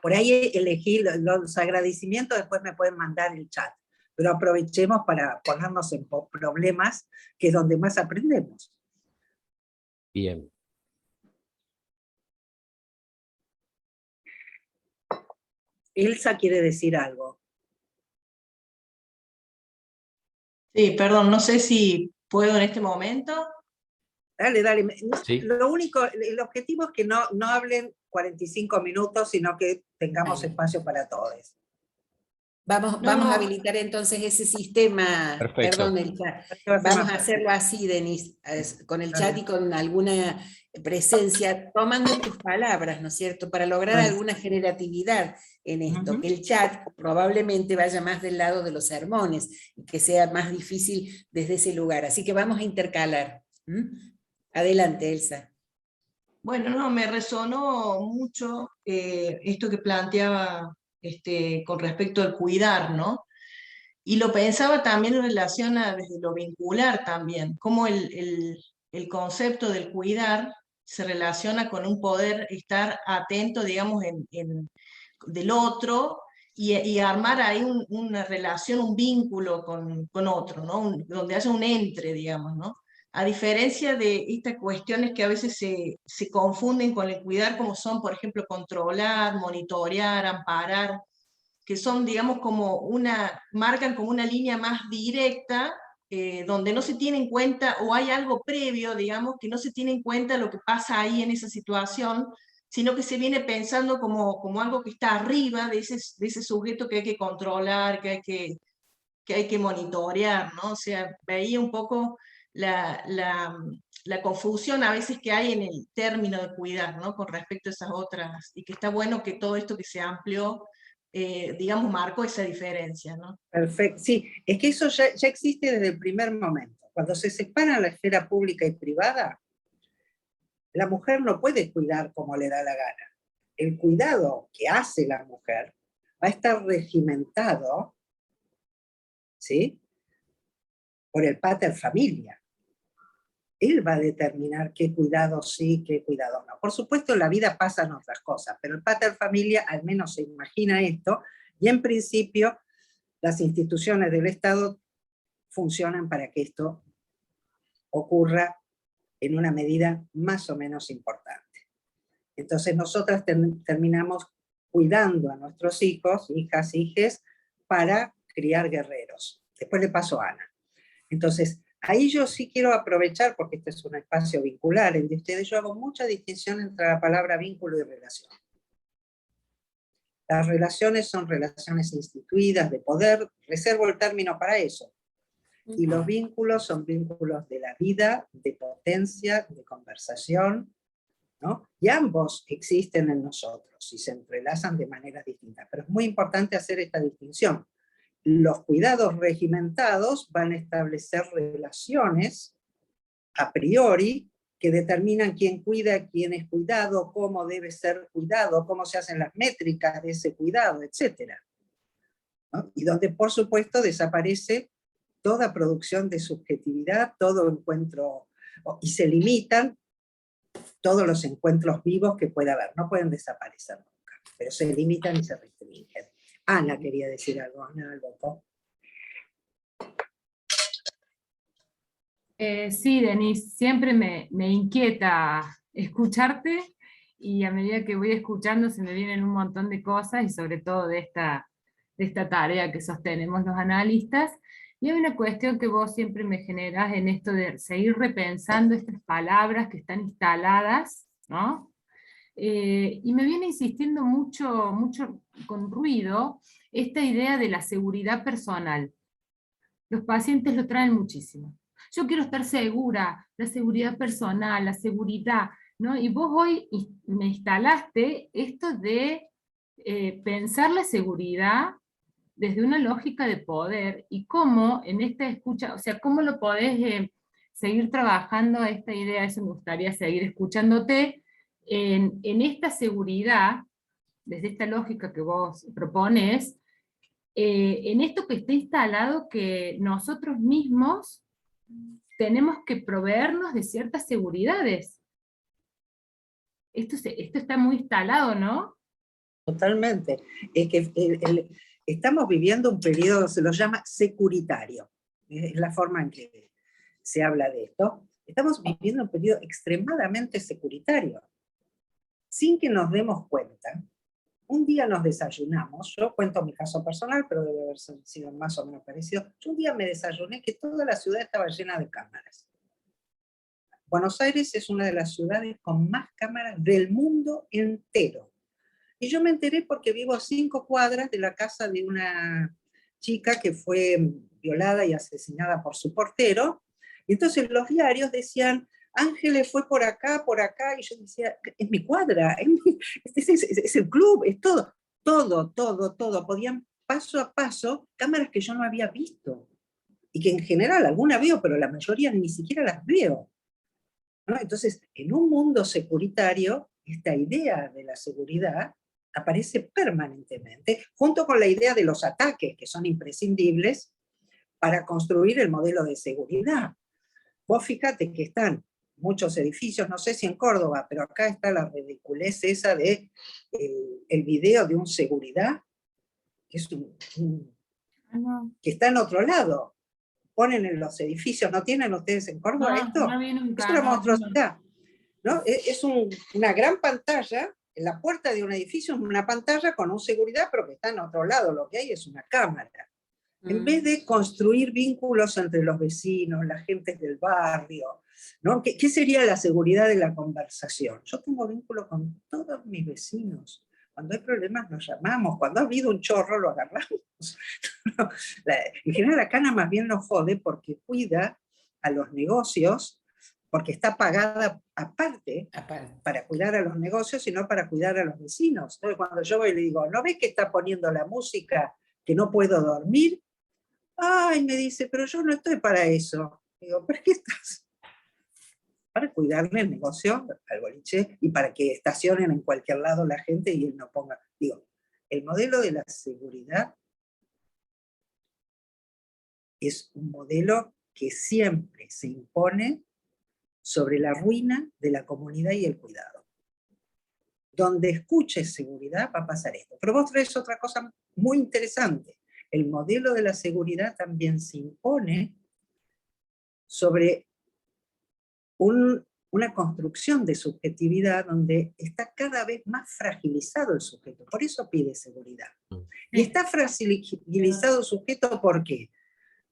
Por ahí elegí los agradecimientos, después me pueden mandar el chat, pero aprovechemos para ponernos en problemas, que es donde más aprendemos. Bien. Elsa quiere decir algo. Sí, perdón, no sé si puedo en este momento. Dale, dale. ¿Sí? Lo único, el objetivo es que no hablen 45 minutos, sino que tengamos espacio para todos. Vamos a habilitar entonces ese sistema. Perfecto. Perdón, el chat. Vamos a hacerlo así, Denise, con el chat y con alguna presencia, tomando tus palabras, ¿no es cierto?, para lograr alguna generatividad en esto, que el chat probablemente vaya más del lado de los sermones, y que sea más difícil desde ese lugar. Así que vamos a intercalar. Adelante, Elsa. Bueno, no, me resonó mucho esto que planteaba con respecto al cuidar, ¿no? Y lo pensaba también en relación a desde lo vincular también, cómo el concepto del cuidar se relaciona con un poder estar atento, digamos, del otro y armar ahí una relación, un vínculo con otro, ¿no? Donde haya un entre, digamos, ¿no? A diferencia de estas cuestiones que a veces se confunden con el cuidar, como son, por ejemplo, controlar, monitorear, amparar, que son, digamos, marcan como una línea más directa, donde no se tiene en cuenta, o hay algo previo, digamos, que no se tiene en cuenta lo que pasa ahí en esa situación, sino que se viene pensando como algo que está arriba de ese sujeto que hay que controlar, que hay que monitorear, ¿no? O sea, veía un poco la confusión a veces que hay en el término de cuidar, ¿no? Con respecto a esas otras, y que está bueno que todo esto que se amplió, digamos, marcó esa diferencia, ¿no? Perfecto, sí, es que eso ya existe desde el primer momento. Cuando se separa la esfera pública y privada, la mujer no puede cuidar como le da la gana. El cuidado que hace la mujer va a estar regimentado, ¿sí?, por el pater familia. Él va a determinar qué cuidados sí, qué cuidados no. Por supuesto, en la vida pasan otras cosas, pero el pater familia al menos se imagina esto, y en principio las instituciones del Estado funcionan para que esto ocurra en una medida más o menos importante. Entonces nosotras terminamos cuidando a nuestros hijos, hijas, hijes, para criar guerreros. Después le paso a Ana. Entonces, ahí yo sí quiero aprovechar, porque este es un espacio vincular entre ustedes, yo hago mucha distinción entre la palabra vínculo y relación. Las relaciones son relaciones instituidas de poder, reservo el término para eso. Y los vínculos son vínculos de la vida, de potencia, de conversación, ¿no? Y ambos existen en nosotros y se entrelazan de maneras distintas. Pero es muy importante hacer esta distinción. Los cuidados regimentados van a establecer relaciones a priori que determinan quién cuida, quién es cuidado, cómo debe ser cuidado, cómo se hacen las métricas de ese cuidado, etc., ¿no? Y donde, por supuesto, desaparece toda producción de subjetividad, todo encuentro, y se limitan todos los encuentros vivos que pueda haber. No pueden desaparecer nunca, pero se limitan y se restringen. Ana quería decir algo. Ana Alboco. Sí, Denise, siempre me inquieta escucharte, y a medida que voy escuchando se me vienen un montón de cosas, y sobre todo de esta de esta tarea que sostenemos los analistas. Y hay una cuestión que vos siempre me generás en esto de seguir repensando estas palabras que están instaladas, ¿no? Y me viene insistiendo mucho, mucho con ruido esta idea de la seguridad personal. Los pacientes lo traen muchísimo. Yo quiero estar segura, la seguridad personal, la seguridad, ¿no? Y vos hoy me instalaste esto de pensar la seguridad desde una lógica de poder, y cómo en esta escucha, o sea, cómo lo podés seguir trabajando esta idea. Eso me gustaría seguir escuchándote, en esta seguridad, desde esta lógica que vos propones, en esto que está instalado, que nosotros mismos tenemos que proveernos de ciertas seguridades. Esto está muy instalado, ¿no? Totalmente. Es que estamos viviendo un periodo, se lo llama securitario, es la forma en que se habla de esto. Estamos viviendo un periodo extremadamente securitario. Sin que nos demos cuenta, un día nos desayunamos, yo cuento mi caso personal, pero debe haber sido más o menos parecido. Yo un día me desayuné que toda la ciudad estaba llena de cámaras. Buenos Aires es una de las ciudades con más cámaras del mundo entero. Y yo me enteré porque vivo a 5 cuadras de la casa de una chica que fue violada y asesinada por su portero. Y entonces los diarios decían, Ángeles fue por acá, y yo decía, es mi cuadra, es el club, es todo. Todo. Podían paso a paso, cámaras que yo no había visto. Y que en general alguna veo, pero la mayoría ni siquiera las veo, ¿no? Entonces, en un mundo securitario, esta idea de la seguridad aparece permanentemente, junto con la idea de los ataques, que son imprescindibles para construir el modelo de seguridad. Vos fíjate que están muchos edificios, no sé si en Córdoba, pero acá está la ridiculez esa de el video de un seguridad, que es que está en otro lado. Ponen en los edificios, ¿no tienen ustedes en Córdoba esto? No vi nunca, Es una no. monstruosidad, ¿no? Es una gran pantalla, en la puerta de un edificio es una pantalla con un seguridad, pero que está en otro lado, lo que hay es una cámara. En vez de construir vínculos entre los vecinos, las gentes del barrio, ¿no? ¿Qué sería la seguridad de la conversación? Yo tengo vínculo con todos mis vecinos. Cuando hay problemas nos llamamos, cuando ha habido un chorro lo agarramos. En general la cana más bien nos jode porque cuida a los negocios, porque está pagada aparte para cuidar a los negocios y no para cuidar a los vecinos. Entonces cuando yo voy y le digo, ¿no ves que está poniendo la música que no puedo dormir? Ay, me dice, pero yo no estoy para eso. Digo, ¿pero qué estás? Para cuidarle el negocio al boliche y para que estacionen en cualquier lado la gente y él no ponga. Digo, el modelo de la seguridad es un modelo que siempre se impone sobre la ruina de la comunidad y el cuidado. Donde escuches seguridad va a pasar esto. Pero vos traes otra cosa muy interesante. El modelo de la seguridad también se impone sobre una construcción de subjetividad donde está cada vez más fragilizado el sujeto. Por eso pide seguridad. Y está fragilizado el sujeto, ¿por qué?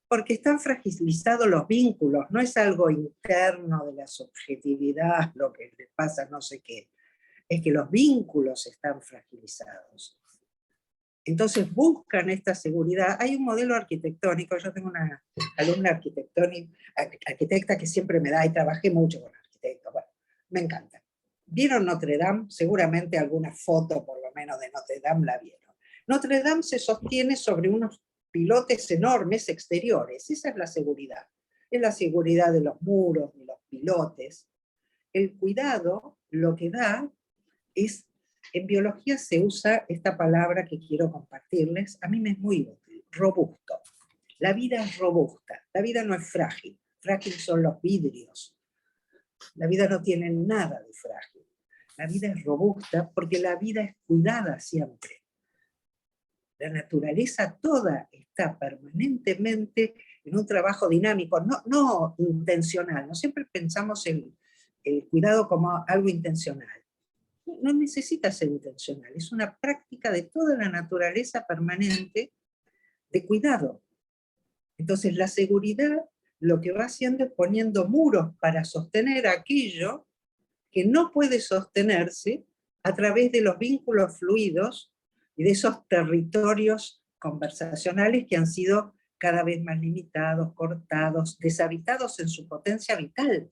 Porque están fragilizados los vínculos, no es algo interno de la subjetividad, lo que le pasa no sé qué, es que los vínculos están fragilizados. Entonces buscan esta seguridad. Hay un modelo arquitectónico, yo tengo una alumna arquitecta que siempre me da, y trabajé mucho con arquitectos, bueno, me encanta. ¿Vieron Notre Dame? Seguramente alguna foto por lo menos de Notre Dame la vieron. Notre Dame se sostiene sobre unos pilotes enormes exteriores, esa es la seguridad. Es la seguridad de los muros, de los pilotes. El cuidado lo que da es, en biología se usa esta palabra que quiero compartirles, a mí me es muy útil, robusto. La vida es robusta, la vida no es frágil, frágil son los vidrios. La vida no tiene nada de frágil. La vida es robusta porque la vida es cuidada siempre. La naturaleza toda está permanentemente en un trabajo dinámico, no intencional. No siempre pensamos el cuidado como algo intencional. no necesita ser intencional, es una práctica de toda la naturaleza permanente de cuidado. Entonces la seguridad lo que va haciendo es poniendo muros para sostener aquello que no puede sostenerse a través de los vínculos fluidos y de esos territorios conversacionales que han sido cada vez más limitados, cortados, deshabitados en su potencia vital.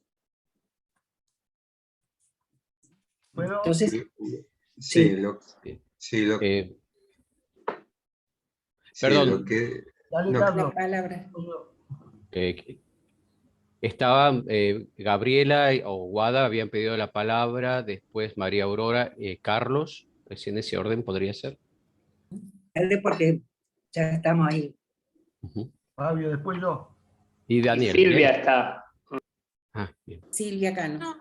Entonces, Sí, Perdón. lo que... Dale, no, Carlos. La palabra. Estaba Gabriela o Guada habían pedido la palabra, después María Aurora, Carlos, pues en ese orden podría ser. dale porque ya estamos ahí. Fabio, después yo. Y Daniel. Silvia ¿bien? está. Bien. Silvia Cano. No,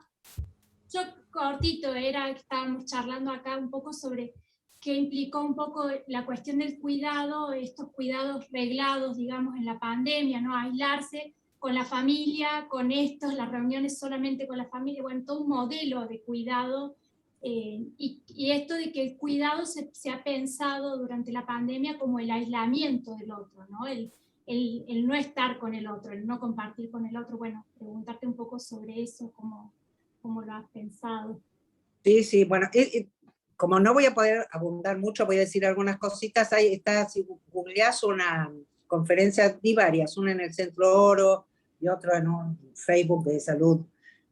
yo cortito, era que estábamos charlando acá un poco sobre qué implicó un poco la cuestión del cuidado, estos cuidados reglados, digamos, en la pandemia, ¿no? Aislarse con la familia, con las reuniones solamente con la familia, bueno, todo un modelo de cuidado, y esto de que el cuidado se ha pensado durante la pandemia como el aislamiento del otro, ¿no? El no estar con el otro, el no compartir con el otro. Bueno, preguntarte un poco sobre eso, cómo lo has pensado. Sí, bueno, como no voy a poder abundar mucho, voy a decir algunas cositas. Ahí está, si googleás una conferencia, di varias, una en el Centro Oro y otra en un Facebook de salud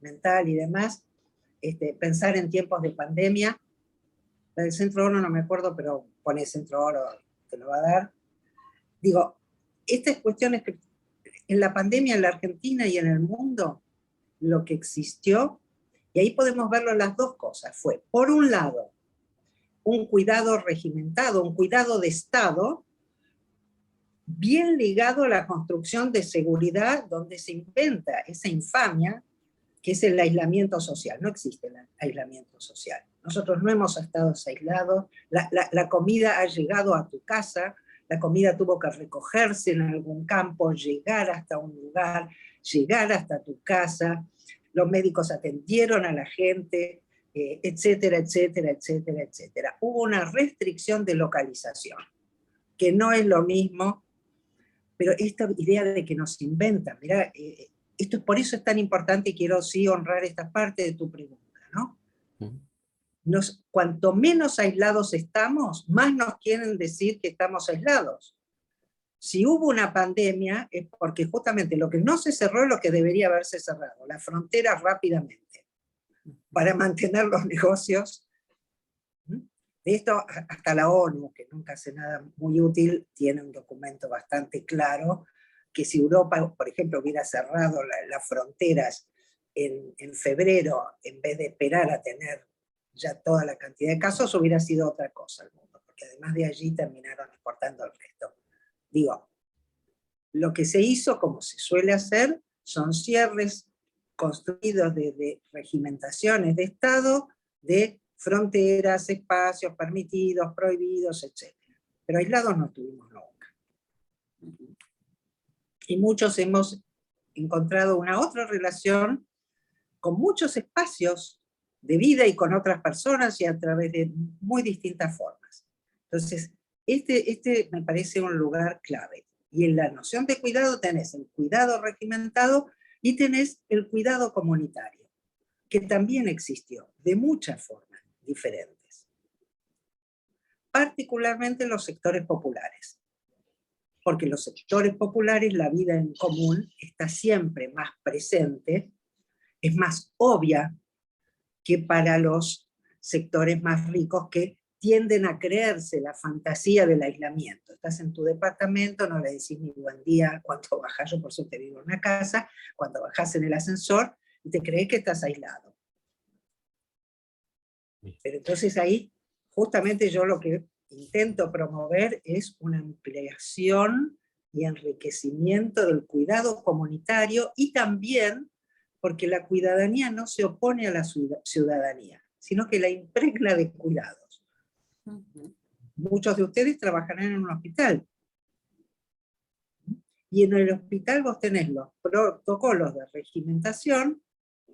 mental y demás. Pensar en tiempos de pandemia. La del Centro Oro no me acuerdo, pero pone Centro Oro, te lo va a dar. Digo, estas cuestiones que en la pandemia en la Argentina y en el mundo, lo que existió, y ahí podemos verlo las dos cosas, fue, por un lado, un cuidado regimentado, un cuidado de Estado, bien ligado a la construcción de seguridad, donde se inventa esa infamia, que es el aislamiento social. No existe el aislamiento social. Nosotros no hemos estado aislados, la comida ha llegado a tu casa, la comida tuvo que recogerse en algún campo, llegar hasta un lugar, llegar hasta tu casa, los médicos atendieron a la gente, etcétera, etcétera, etcétera, etcétera. Hubo una restricción de localización, que no es lo mismo, pero esta idea de que nos inventan, mirá, por eso es tan importante y quiero sí honrar esta parte de tu pregunta, ¿no? Cuanto menos aislados estamos, más nos quieren decir que estamos aislados. Si hubo una pandemia es porque justamente lo que no se cerró es lo que debería haberse cerrado, las fronteras rápidamente, para mantener los negocios. De esto hasta la ONU, que nunca hace nada muy útil, tiene un documento bastante claro, que si Europa, por ejemplo, hubiera cerrado las fronteras en febrero, en vez de esperar a tener ya toda la cantidad de casos, hubiera sido otra cosa el mundo, porque además de allí terminaron exportando el resto. Digo, lo que se hizo, como se suele hacer, son cierres construidos de regimentaciones de Estado, de fronteras, espacios permitidos, prohibidos, etc. Pero aislados no estuvimos nunca. Y muchos hemos encontrado una otra relación con muchos espacios de vida y con otras personas y a través de muy distintas formas. Entonces, este me parece un lugar clave. Y en la noción de cuidado tenés el cuidado regimentado y tenés el cuidado comunitario, que también existió de muchas formas diferentes. Particularmente en los sectores populares. Porque en los sectores populares la vida en común está siempre más presente, es más obvia que para los sectores más ricos que tienden a creerse la fantasía del aislamiento. Estás en tu departamento, no le decís ni buen día cuando bajás, yo por suerte vivo en una casa, cuando bajás en el ascensor y te crees que estás aislado. Pero entonces ahí, justamente yo lo que intento promover es una ampliación y enriquecimiento del cuidado comunitario y también porque la cuidadanía no se opone a la ciudadanía, sino que la impregna de cuidados. Muchos de ustedes trabajarán en un hospital. Y en el hospital vos tenés los protocolos de regimentación,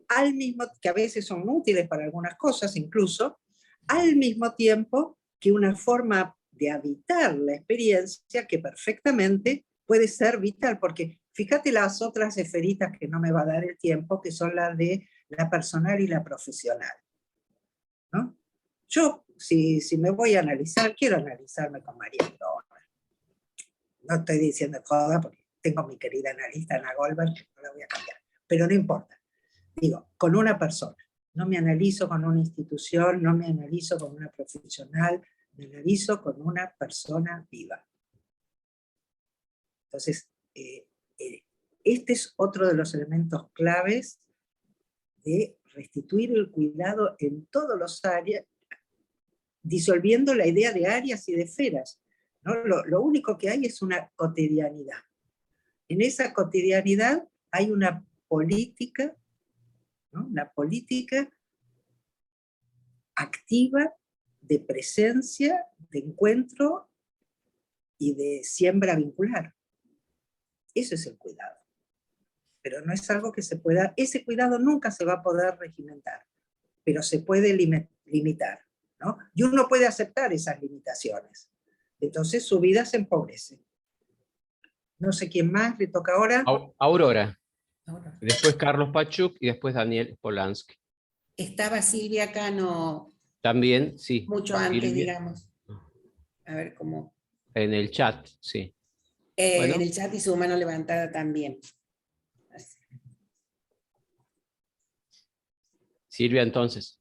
al mismo que a veces son útiles para algunas cosas incluso, al mismo tiempo que una forma de habitar la experiencia que perfectamente puede ser vital, porque fíjate las otras esferitas que no me va a dar el tiempo, que son las de la personal y la profesional, ¿no? Yo, si me voy a analizar, quiero analizarme con María Aurora. No estoy diciendo joda, porque tengo mi querida analista Ana Goldberg, que no la voy a cambiar, pero no importa. Digo, con una persona. No me analizo con una institución, no me analizo con una profesional, me analizo con una persona viva. Entonces, este es otro de los elementos claves de restituir el cuidado en todos los áreas, disolviendo la idea de áreas y de esferas, ¿no? Lo único que hay es una cotidianidad. En esa cotidianidad hay una política, ¿no? La política activa de presencia, de encuentro y de siembra vincular. Eso es el cuidado. Pero no es algo que se pueda, ese cuidado nunca se va a poder regimentar, pero se puede limitar, ¿no? Y uno puede aceptar esas limitaciones. Entonces su vida se empobrece. No sé quién más le toca ahora. Aurora. Después Carlos Pachuk y después Daniel Polanski. Estaba Silvia Cano También, sí. mucho antes, Silvia. digamos. A ver cómo. En el chat, sí. Bueno. En el chat y su mano levantada también. Así. Silvia, entonces.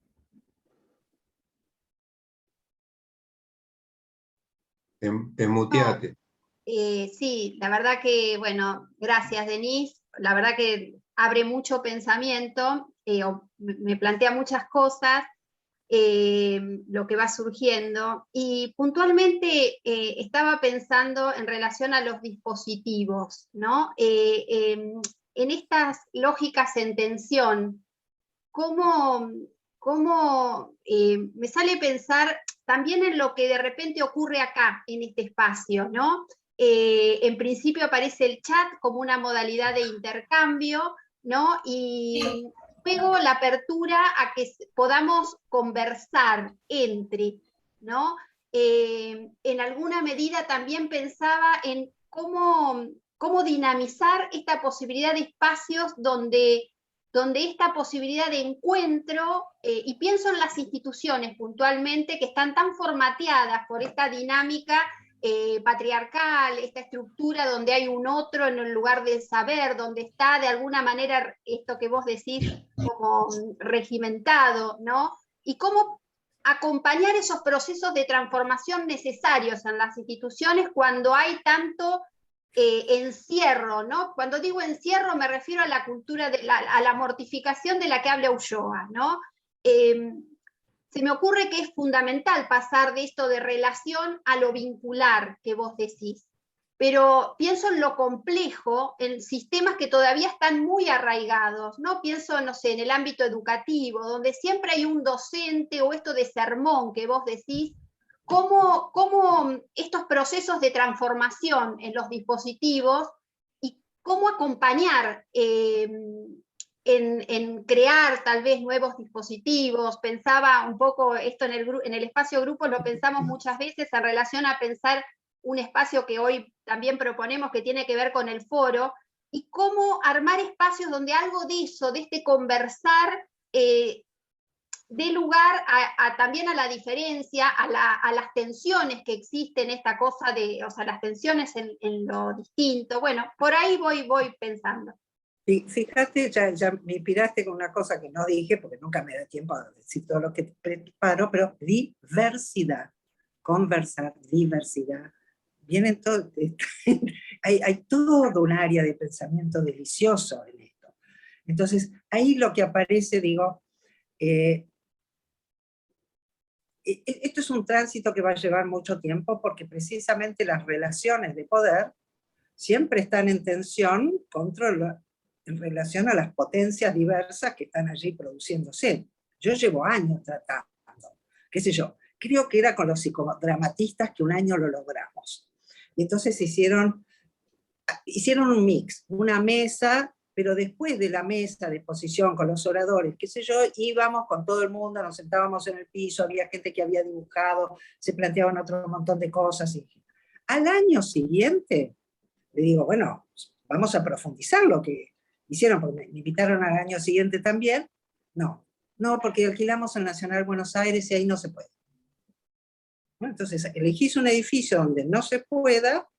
Te muteate. Sí, la verdad que, bueno, gracias Denise, la verdad que abre mucho pensamiento, me plantea muchas cosas, lo que va surgiendo, y puntualmente estaba pensando en relación a los dispositivos, ¿no? En estas lógicas en tensión, ¿cómo me sale pensar también en lo que de repente ocurre acá, en este espacio, ¿no? En principio aparece el chat como una modalidad de intercambio, ¿no? Y luego la apertura a que podamos conversar entre, ¿no? En alguna medida también pensaba en cómo dinamizar esta posibilidad de espacios donde esta posibilidad de encuentro, y pienso en las instituciones puntualmente, que están tan formateadas por esta dinámica patriarcal, esta estructura donde hay un otro en el lugar de saber, donde está de alguna manera esto que vos decís como regimentado, ¿no? Y cómo acompañar esos procesos de transformación necesarios en las instituciones cuando hay tanto encierro, ¿no? Cuando digo encierro me refiero a la cultura, a la mortificación de la que habla Ulloa, ¿no? Se me ocurre que es fundamental pasar de esto de relación a lo vincular que vos decís, pero pienso en lo complejo, en sistemas que todavía están muy arraigados, ¿no? Pienso, no sé, en el ámbito educativo, donde siempre hay un docente o esto de sermón que vos decís, cómo estos procesos de transformación en los dispositivos y cómo acompañar en crear tal vez nuevos dispositivos. Pensaba un poco esto en el espacio grupo, lo pensamos muchas veces en relación a pensar un espacio que hoy también proponemos que tiene que ver con el foro, y cómo armar espacios donde algo de eso, de este conversar, dé lugar también a la diferencia, a las tensiones que existen, esta cosa de, o sea, las tensiones en lo distinto. Bueno, por ahí voy pensando. Fíjate, ya me inspiraste con una cosa que no dije, porque nunca me da tiempo a decir todo lo que preparo, pero diversidad, conversar, diversidad. Vienen todo, hay todo un área de pensamiento delicioso en esto. Entonces, ahí lo que aparece, digo, esto es un tránsito que va a llevar mucho tiempo, porque precisamente las relaciones de poder siempre están en tensión en relación a las potencias diversas que están allí produciéndose. Yo llevo años tratando, qué sé yo, creo que era con los psicodramatistas que un año lo logramos. Y entonces hicieron un mix, una mesa pero después de la mesa de exposición con los oradores, qué sé yo, íbamos con todo el mundo, nos sentábamos en el piso, había gente que había dibujado, se planteaban otro montón de cosas. Y al año siguiente, le digo, bueno, vamos a profundizar lo que hicieron, porque me invitaron al año siguiente también. No, porque alquilamos el Nacional Buenos Aires y ahí no se puede. Bueno, entonces, elegís un edificio donde no se pueda,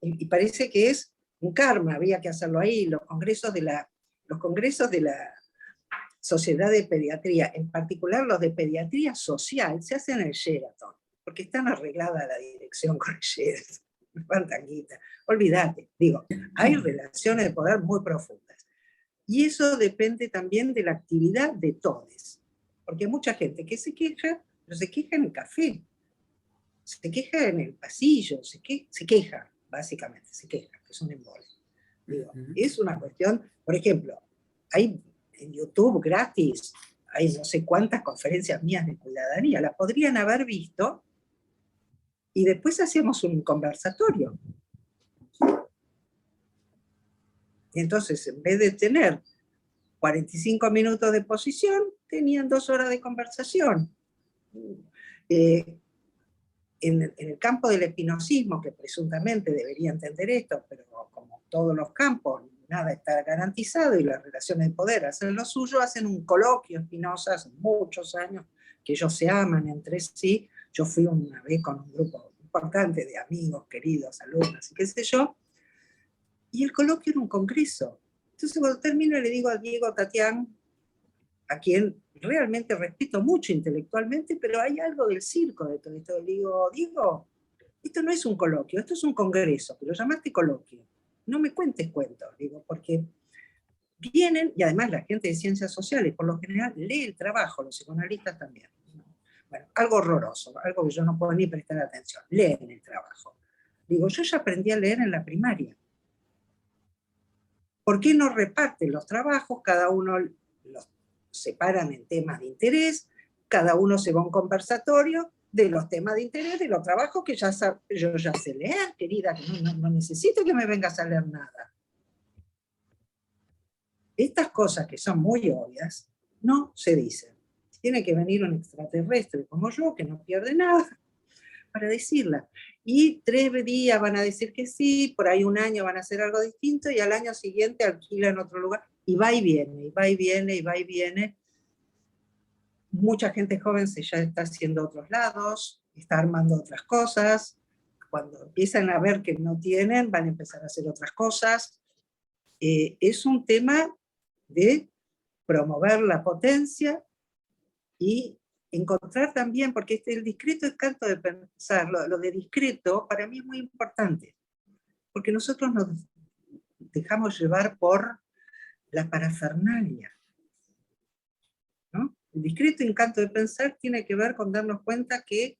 y parece que es un karma, había que hacerlo ahí. Los congresos de la Sociedad de Pediatría, en particular los de Pediatría Social, se hacen en el Sheraton, porque están arreglada la dirección con el Sheraton. Fantanguita, olvídate, digo, hay relaciones de poder muy profundas. Y eso depende también de la actividad de todos, porque hay mucha gente que se queja, pero se queja en el café, se queja en el pasillo, se queja, básicamente, se queja, que es un embole. Digo, es una cuestión, por ejemplo, hay en YouTube gratis, hay no sé cuántas conferencias mías de cuidadanía, las podrían haber visto, y después hacíamos un conversatorio. Y entonces, en vez de tener 45 minutos de exposición, tenían 2 horas de conversación. En el campo del espinosismo, que presuntamente debería entender esto, pero como todos los campos, nada está garantizado y las relaciones de poder hacen lo suyo, hacen un coloquio Spinoza hace muchos años, que ellos se aman entre sí. Yo fui una vez con un grupo importante de amigos, queridos, alumnos, y qué sé yo, y el coloquio era un congreso. Entonces cuando termino le digo a Diego Tatián, a quien realmente respeto mucho intelectualmente, pero hay algo del circo de todo esto. Le digo, Diego, esto no es un coloquio, esto es un congreso, pero llamaste coloquio. No me cuentes cuentos, digo, porque vienen, y además la gente de ciencias sociales, por lo general, lee el trabajo, los psicoanalistas también. Bueno, algo horroroso, algo que yo no puedo ni prestar atención. Leen el trabajo. Digo, yo ya aprendí a leer en la primaria. ¿Por qué no reparten los trabajos? Cada uno los separan en temas de interés, cada uno se va a un conversatorio de los temas de interés, de los trabajos que yo ya sé leer, querida, que no necesito que me vengas a leer nada. Estas cosas que son muy obvias, no se dicen. Tiene que venir un extraterrestre como yo, que no pierde nada, para decirla. Y 3 días van a decir que sí, por ahí un año van a hacer algo distinto, y al año siguiente alquilan otro lugar, y va y viene, y va y viene, y va y viene. Mucha gente joven ya está haciendo otros lados, está armando otras cosas. Cuando empiezan a ver que no tienen, van a empezar a hacer otras cosas. Es un tema de promover la potencia y encontrar también, porque el discreto encanto de pensar, lo de discreto para mí es muy importante, porque nosotros nos dejamos llevar por la parafernalia, ¿no? El discreto encanto de pensar tiene que ver con darnos cuenta que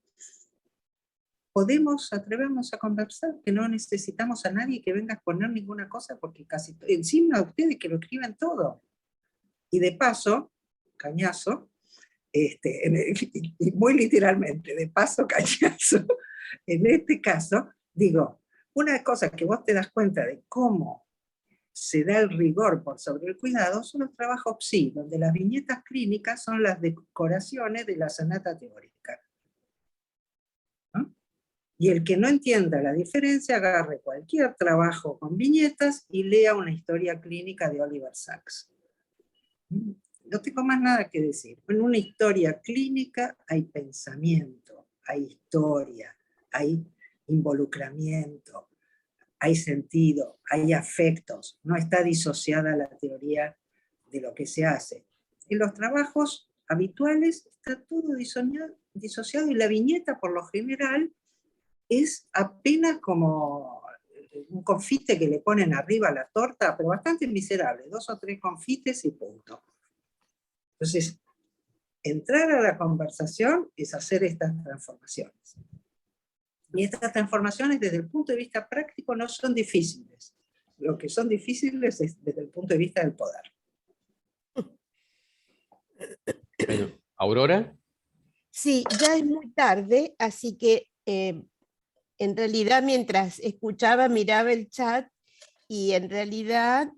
podemos atrevernos a conversar, que no necesitamos a nadie que venga a exponer ninguna cosa, porque casi encima de ustedes que lo escriben todo. Y de paso, cañazo, y muy literalmente, de paso cañazo, en este caso, digo, una cosa que vos te das cuenta de cómo se da el rigor por sobre el cuidado son los trabajos PSI, donde las viñetas clínicas son las decoraciones de la sonata teórica. ¿No? Y el que no entienda la diferencia, agarre cualquier trabajo con viñetas y lea una historia clínica de Oliver Sacks. No tengo más nada que decir. En una historia clínica hay pensamiento, hay historia, hay involucramiento, hay sentido, hay afectos. No está disociada la teoría de lo que se hace. En los trabajos habituales está todo disociado y la viñeta, por lo general, es apenas como un confite que le ponen arriba a la torta, pero bastante miserable. 2 o 3 confites y punto. Entonces, entrar a la conversación es hacer estas transformaciones. Y estas transformaciones desde el punto de vista práctico no son difíciles. Lo que son difíciles es desde el punto de vista del poder. Bueno, ¿Aurora? Sí, ya es muy tarde, así que en realidad mientras escuchaba, miraba el chat y en realidad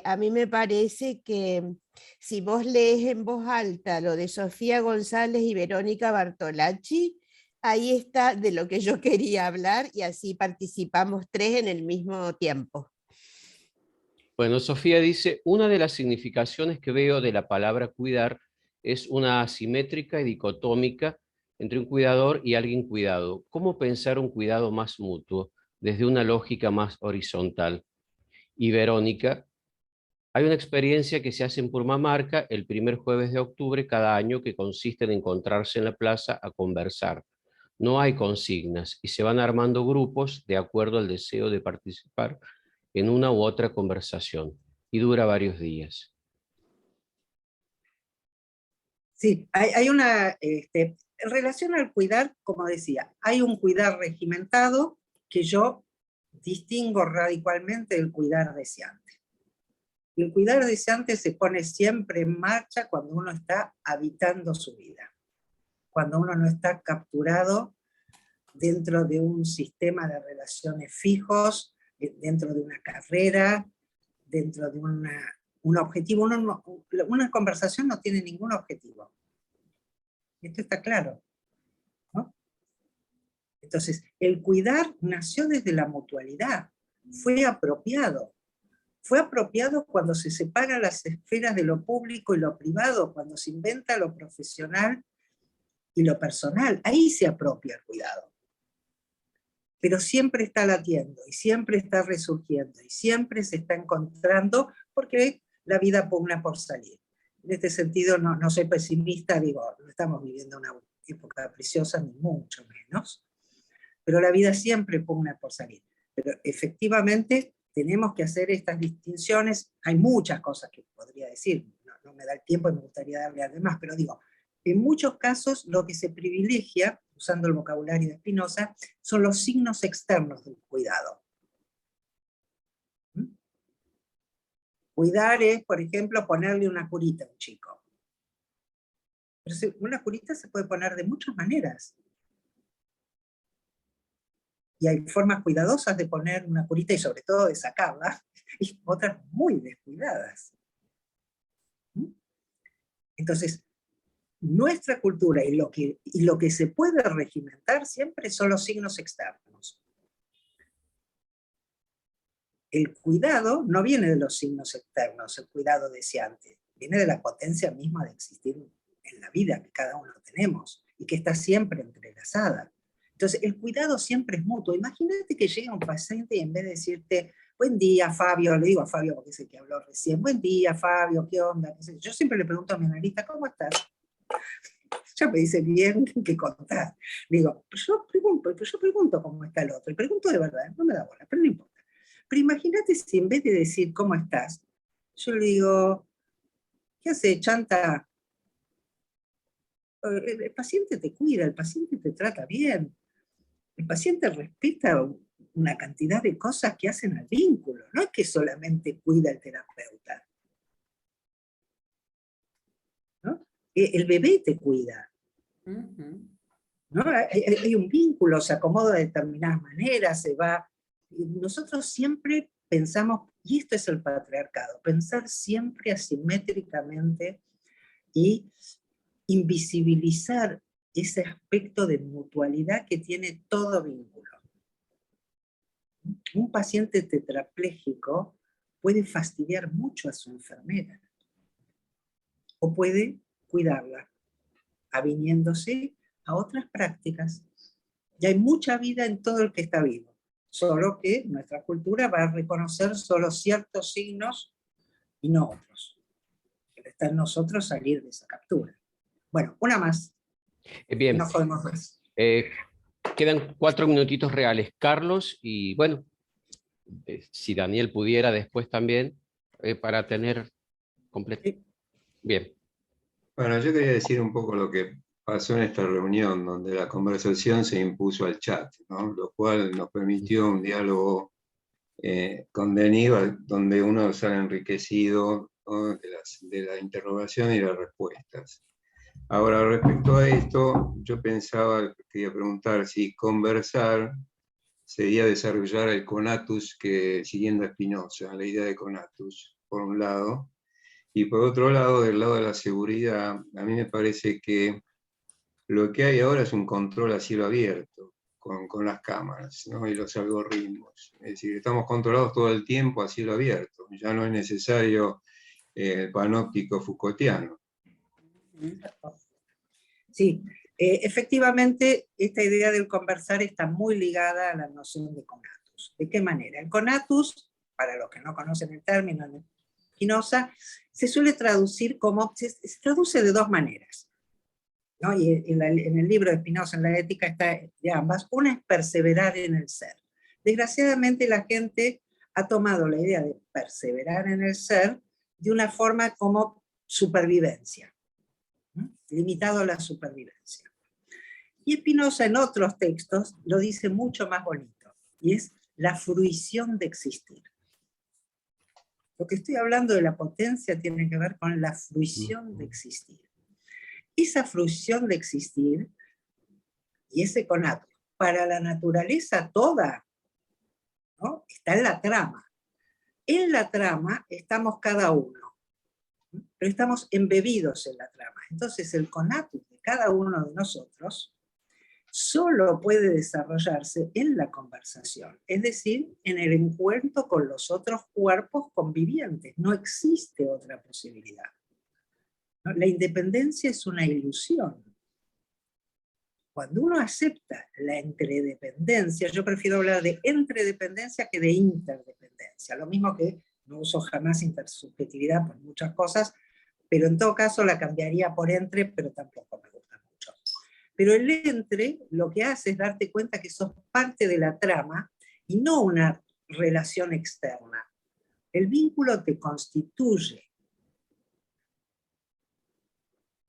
a mí me parece que si vos lees en voz alta lo de Sofía González y Verónica Bartolacci, ahí está de lo que yo quería hablar y así participamos tres en el mismo tiempo. Bueno, Sofía dice, una de las significaciones que veo de la palabra cuidar es una asimétrica y dicotómica entre un cuidador y alguien cuidado. ¿Cómo pensar un cuidado más mutuo desde una lógica más horizontal? Y Verónica, hay una experiencia que se hace en Purmamarca el primer jueves de octubre cada año que consiste en encontrarse en la plaza a conversar. No hay consignas y se van armando grupos de acuerdo al deseo de participar en una u otra conversación y dura varios días. Sí, hay una, en relación al cuidar, como decía, hay un cuidar regimentado que yo distingo radicalmente del cuidar deseante. El cuidar deseante se pone siempre en marcha cuando uno está habitando su vida, cuando uno no está capturado dentro de un sistema de relaciones fijos, dentro de una carrera, dentro de un objetivo. Una conversación no tiene ningún objetivo. Esto está claro, ¿no? Entonces, el cuidar nació desde la mutualidad, fue apropiado. Fue apropiado cuando se separan las esferas de lo público y lo privado, cuando se inventa lo profesional y lo personal. Ahí se apropia el cuidado. Pero siempre está latiendo, y siempre está resurgiendo, y siempre se está encontrando, porque la vida pugna por salir. En este sentido, no soy pesimista, digo, no estamos viviendo una época preciosa, ni mucho menos, pero la vida siempre pugna por salir. Pero efectivamente tenemos que hacer estas distinciones. Hay muchas cosas que podría decir, no me da el tiempo y me gustaría darle además, pero digo, en muchos casos lo que se privilegia, usando el vocabulario de Spinoza, son los signos externos del cuidado. Cuidar es, por ejemplo, ponerle una curita a un chico. Pero una curita se puede poner de muchas maneras. Y hay formas cuidadosas de poner una curita y sobre todo de sacarla, y otras muy descuidadas. Entonces, nuestra cultura y lo que se puede regimentar siempre son los signos externos. El cuidado no viene de los signos externos, el cuidado deseante, viene de la potencia misma de existir en la vida que cada uno tenemos y que está siempre entrelazada. Entonces, el cuidado siempre es mutuo. Imagínate que llega un paciente y en vez de decirte, buen día, Fabio, le digo a Fabio porque es el que habló recién, buen día, Fabio, ¿qué onda? Yo siempre le pregunto a mi analista, ¿cómo estás? Ya me dice bien, ¿qué contás? Digo, yo pregunto cómo está el otro, y pregunto de verdad, no me da bola, pero no importa. Pero imagínate si en vez de decir cómo estás, yo le digo, ¿qué hace, chanta? El paciente te cuida, el paciente te trata bien, el paciente respeta una cantidad de cosas que hacen al vínculo, no es que solamente cuida el terapeuta. ¿No? El bebé te cuida. ¿No? Hay un vínculo, se acomoda de determinadas maneras, se va. Nosotros siempre pensamos, y esto es el patriarcado, pensar siempre asimétricamente y invisibilizar ese aspecto de mutualidad que tiene todo vínculo. Un paciente tetrapléjico puede fastidiar mucho a su enfermera, o puede cuidarla, aviniéndose a otras prácticas. Y hay mucha vida en todo el que está vivo, solo que nuestra cultura va a reconocer solo ciertos signos y no otros. Pero está en nosotros salir de esa captura. Bueno, una más. Bien. No podemos más. Quedan 4 minutitos reales. Carlos, y bueno, si Daniel pudiera después también, para tener completo. Sí. Bien. Bueno, yo quería decir un poco lo que pasó en esta reunión, donde la conversación se impuso al chat, ¿no? Lo cual nos permitió un diálogo contenido donde uno sale enriquecido, ¿no? de la interrogación y las respuestas. Ahora, respecto a esto, yo pensaba, quería preguntar si conversar sería desarrollar el conatus, que siguiendo a Spinoza, la idea de conatus, por un lado. Y por otro lado, del lado de la seguridad, a mí me parece que lo que hay ahora es un control a cielo abierto, con las cámaras, ¿no? Y los algoritmos. Es decir, estamos controlados todo el tiempo a cielo abierto. Ya no es necesario el panóptico Foucaultiano. Sí, efectivamente, esta idea del conversar está muy ligada a la noción de conatus. ¿De qué manera? El conatus, para los que no conocen el término de Spinoza, se suele traducir como, se traduce de dos maneras, ¿no? Y en el libro de Spinoza, en la ética, está de ambas. Una es perseverar en el ser. Desgraciadamente la gente ha tomado la idea de perseverar en el ser de una forma como supervivencia, limitado a la supervivencia. Y Spinoza en otros textos lo dice mucho más bonito, y es la fruición de existir. Lo que estoy hablando de la potencia tiene que ver con la fruición de existir. Esa fruición de existir, y ese conato, para la naturaleza toda, ¿no? Está en la trama. En la trama estamos cada uno, pero estamos embebidos en la trama. Entonces el conatus de cada uno de nosotros solo puede desarrollarse en la conversación, es decir, en el encuentro con los otros cuerpos convivientes. No existe otra posibilidad. ¿No? La independencia es una ilusión. Cuando uno acepta la entredependencia, yo prefiero hablar de entredependencia que de interdependencia, lo mismo que no uso jamás intersubjetividad por muchas cosas, pero en todo caso la cambiaría por entre, pero tampoco me gusta mucho. Pero el entre lo que hace es darte cuenta que sos parte de la trama y no una relación externa. El vínculo te constituye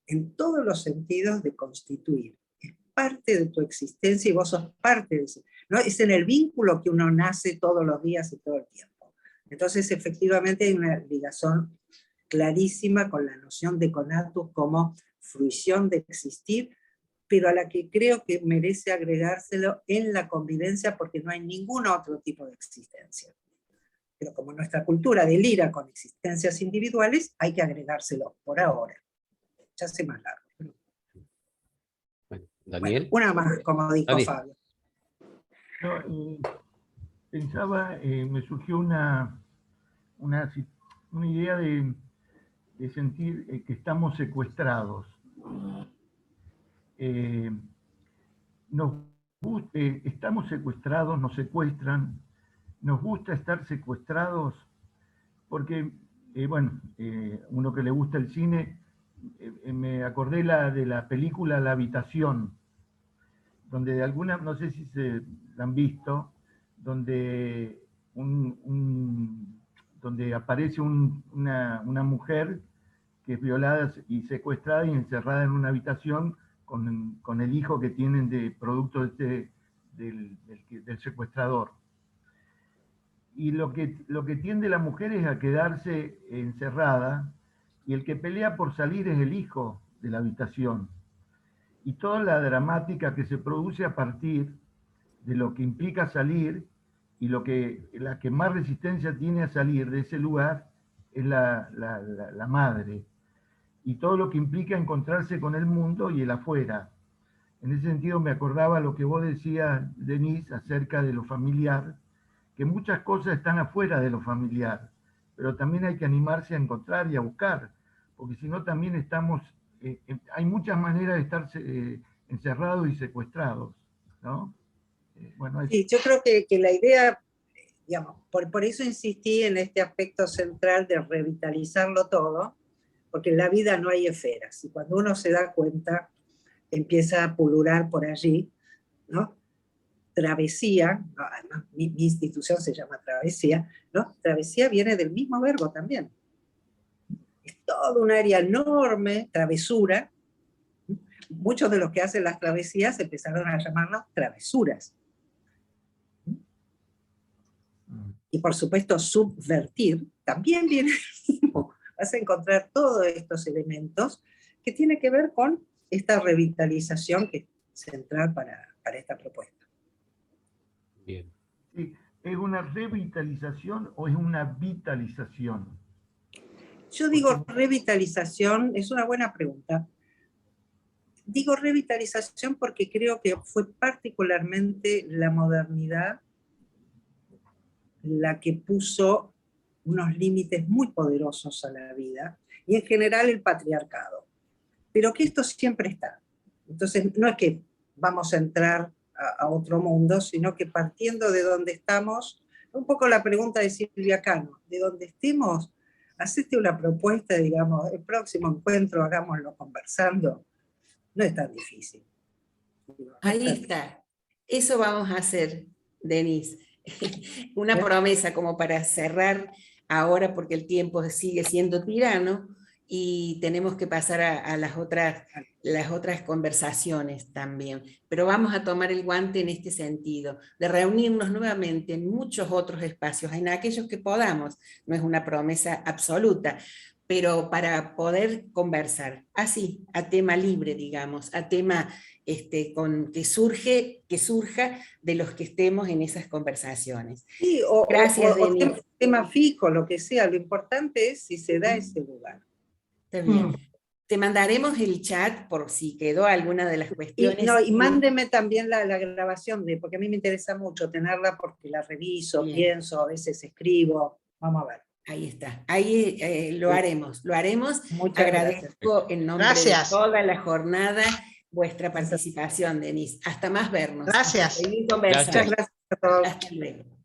en todos los sentidos de constituir. Es parte de tu existencia y vos sos parte de eso, ¿no? Es en el vínculo que uno nace todos los días y todo el tiempo. Entonces, efectivamente, hay una ligación clarísima con la noción de conatus como fruición de existir, pero a la que creo que merece agregárselo en la convivencia, porque no hay ningún otro tipo de existencia. Pero como nuestra cultura delira con existencias individuales, hay que agregárselo por ahora. Ya hace más largo. Bueno, Daniel. Bueno, una más, como dijo Daniel. Fabio. No, pensaba, me surgió una idea de sentir que estamos secuestrados. Estamos secuestrados, nos secuestran, nos gusta estar secuestrados, porque, uno que le gusta el cine, me acordé de la película La Habitación, donde de alguna, no sé si se la han visto, donde donde aparece una mujer que es violada y secuestrada y encerrada en una habitación con el hijo que tienen de producto del secuestrador. Y lo que tiende la mujer es a quedarse encerrada, y el que pelea por salir es el hijo de la habitación. Y toda la dramática que se produce a partir de lo que implica salir, y la que más resistencia tiene a salir de ese lugar es la madre. Y todo lo que implica encontrarse con el mundo y el afuera. En ese sentido me acordaba lo que vos decías, Denise, acerca de lo familiar, que muchas cosas están afuera de lo familiar, pero también hay que animarse a encontrar y a buscar, porque si no también estamos, hay muchas maneras de estar encerrados y secuestrados, ¿no? Sí, yo creo que la idea, digamos, por eso insistí en este aspecto central de revitalizarlo todo, porque en la vida no hay esferas, y cuando uno se da cuenta, empieza a pulular por allí, ¿no? Travesía, además mi institución se llama Travesía, ¿no? Travesía viene del mismo verbo también. Es todo un área enorme, travesura. Muchos de los que hacen las travesías empezaron a llamarlas travesuras. Y por supuesto, subvertir también viene del mismo. Vas a encontrar todos estos elementos que tienen que ver con esta revitalización que es central para esta propuesta. Bien. Sí, ¿es una revitalización o es una vitalización? Yo digo revitalización, es una buena pregunta. Digo revitalización porque creo que fue particularmente la modernidad la que puso unos límites muy poderosos a la vida, y en general el patriarcado. Pero que esto siempre está. Entonces, no es que vamos a entrar a otro mundo, sino que partiendo de donde estamos, un poco la pregunta de Silvia Cano, de donde estemos, hacete una propuesta, digamos, el próximo encuentro hagámoslo conversando. No es tan difícil. Ahí está. Eso vamos a hacer, Denise. Una promesa como para cerrar ahora, porque el tiempo sigue siendo tirano y tenemos que pasar a las otras conversaciones también. Pero vamos a tomar el guante en este sentido, de reunirnos nuevamente en muchos otros espacios, en aquellos que podamos. No es una promesa absoluta, pero para poder conversar, así, a tema libre, digamos, a tema que surja de los que estemos en esas conversaciones. Sí, Gracias, Denise. O tema fijo, lo que sea, lo importante es si se da ese lugar. Está bien. Te mandaremos el chat por si quedó alguna de las cuestiones. Y mándeme también la grabación, porque a mí me interesa mucho tenerla porque la reviso, Bien. pienso, a veces escribo. Vamos a ver. Ahí está, ahí lo haremos. Muchas Agradezco en nombre Gracias. de toda la jornada vuestra participación, Denise. Hasta más vernos. Gracias. Seguir conversando. Muchas gracias a todos. Hasta luego.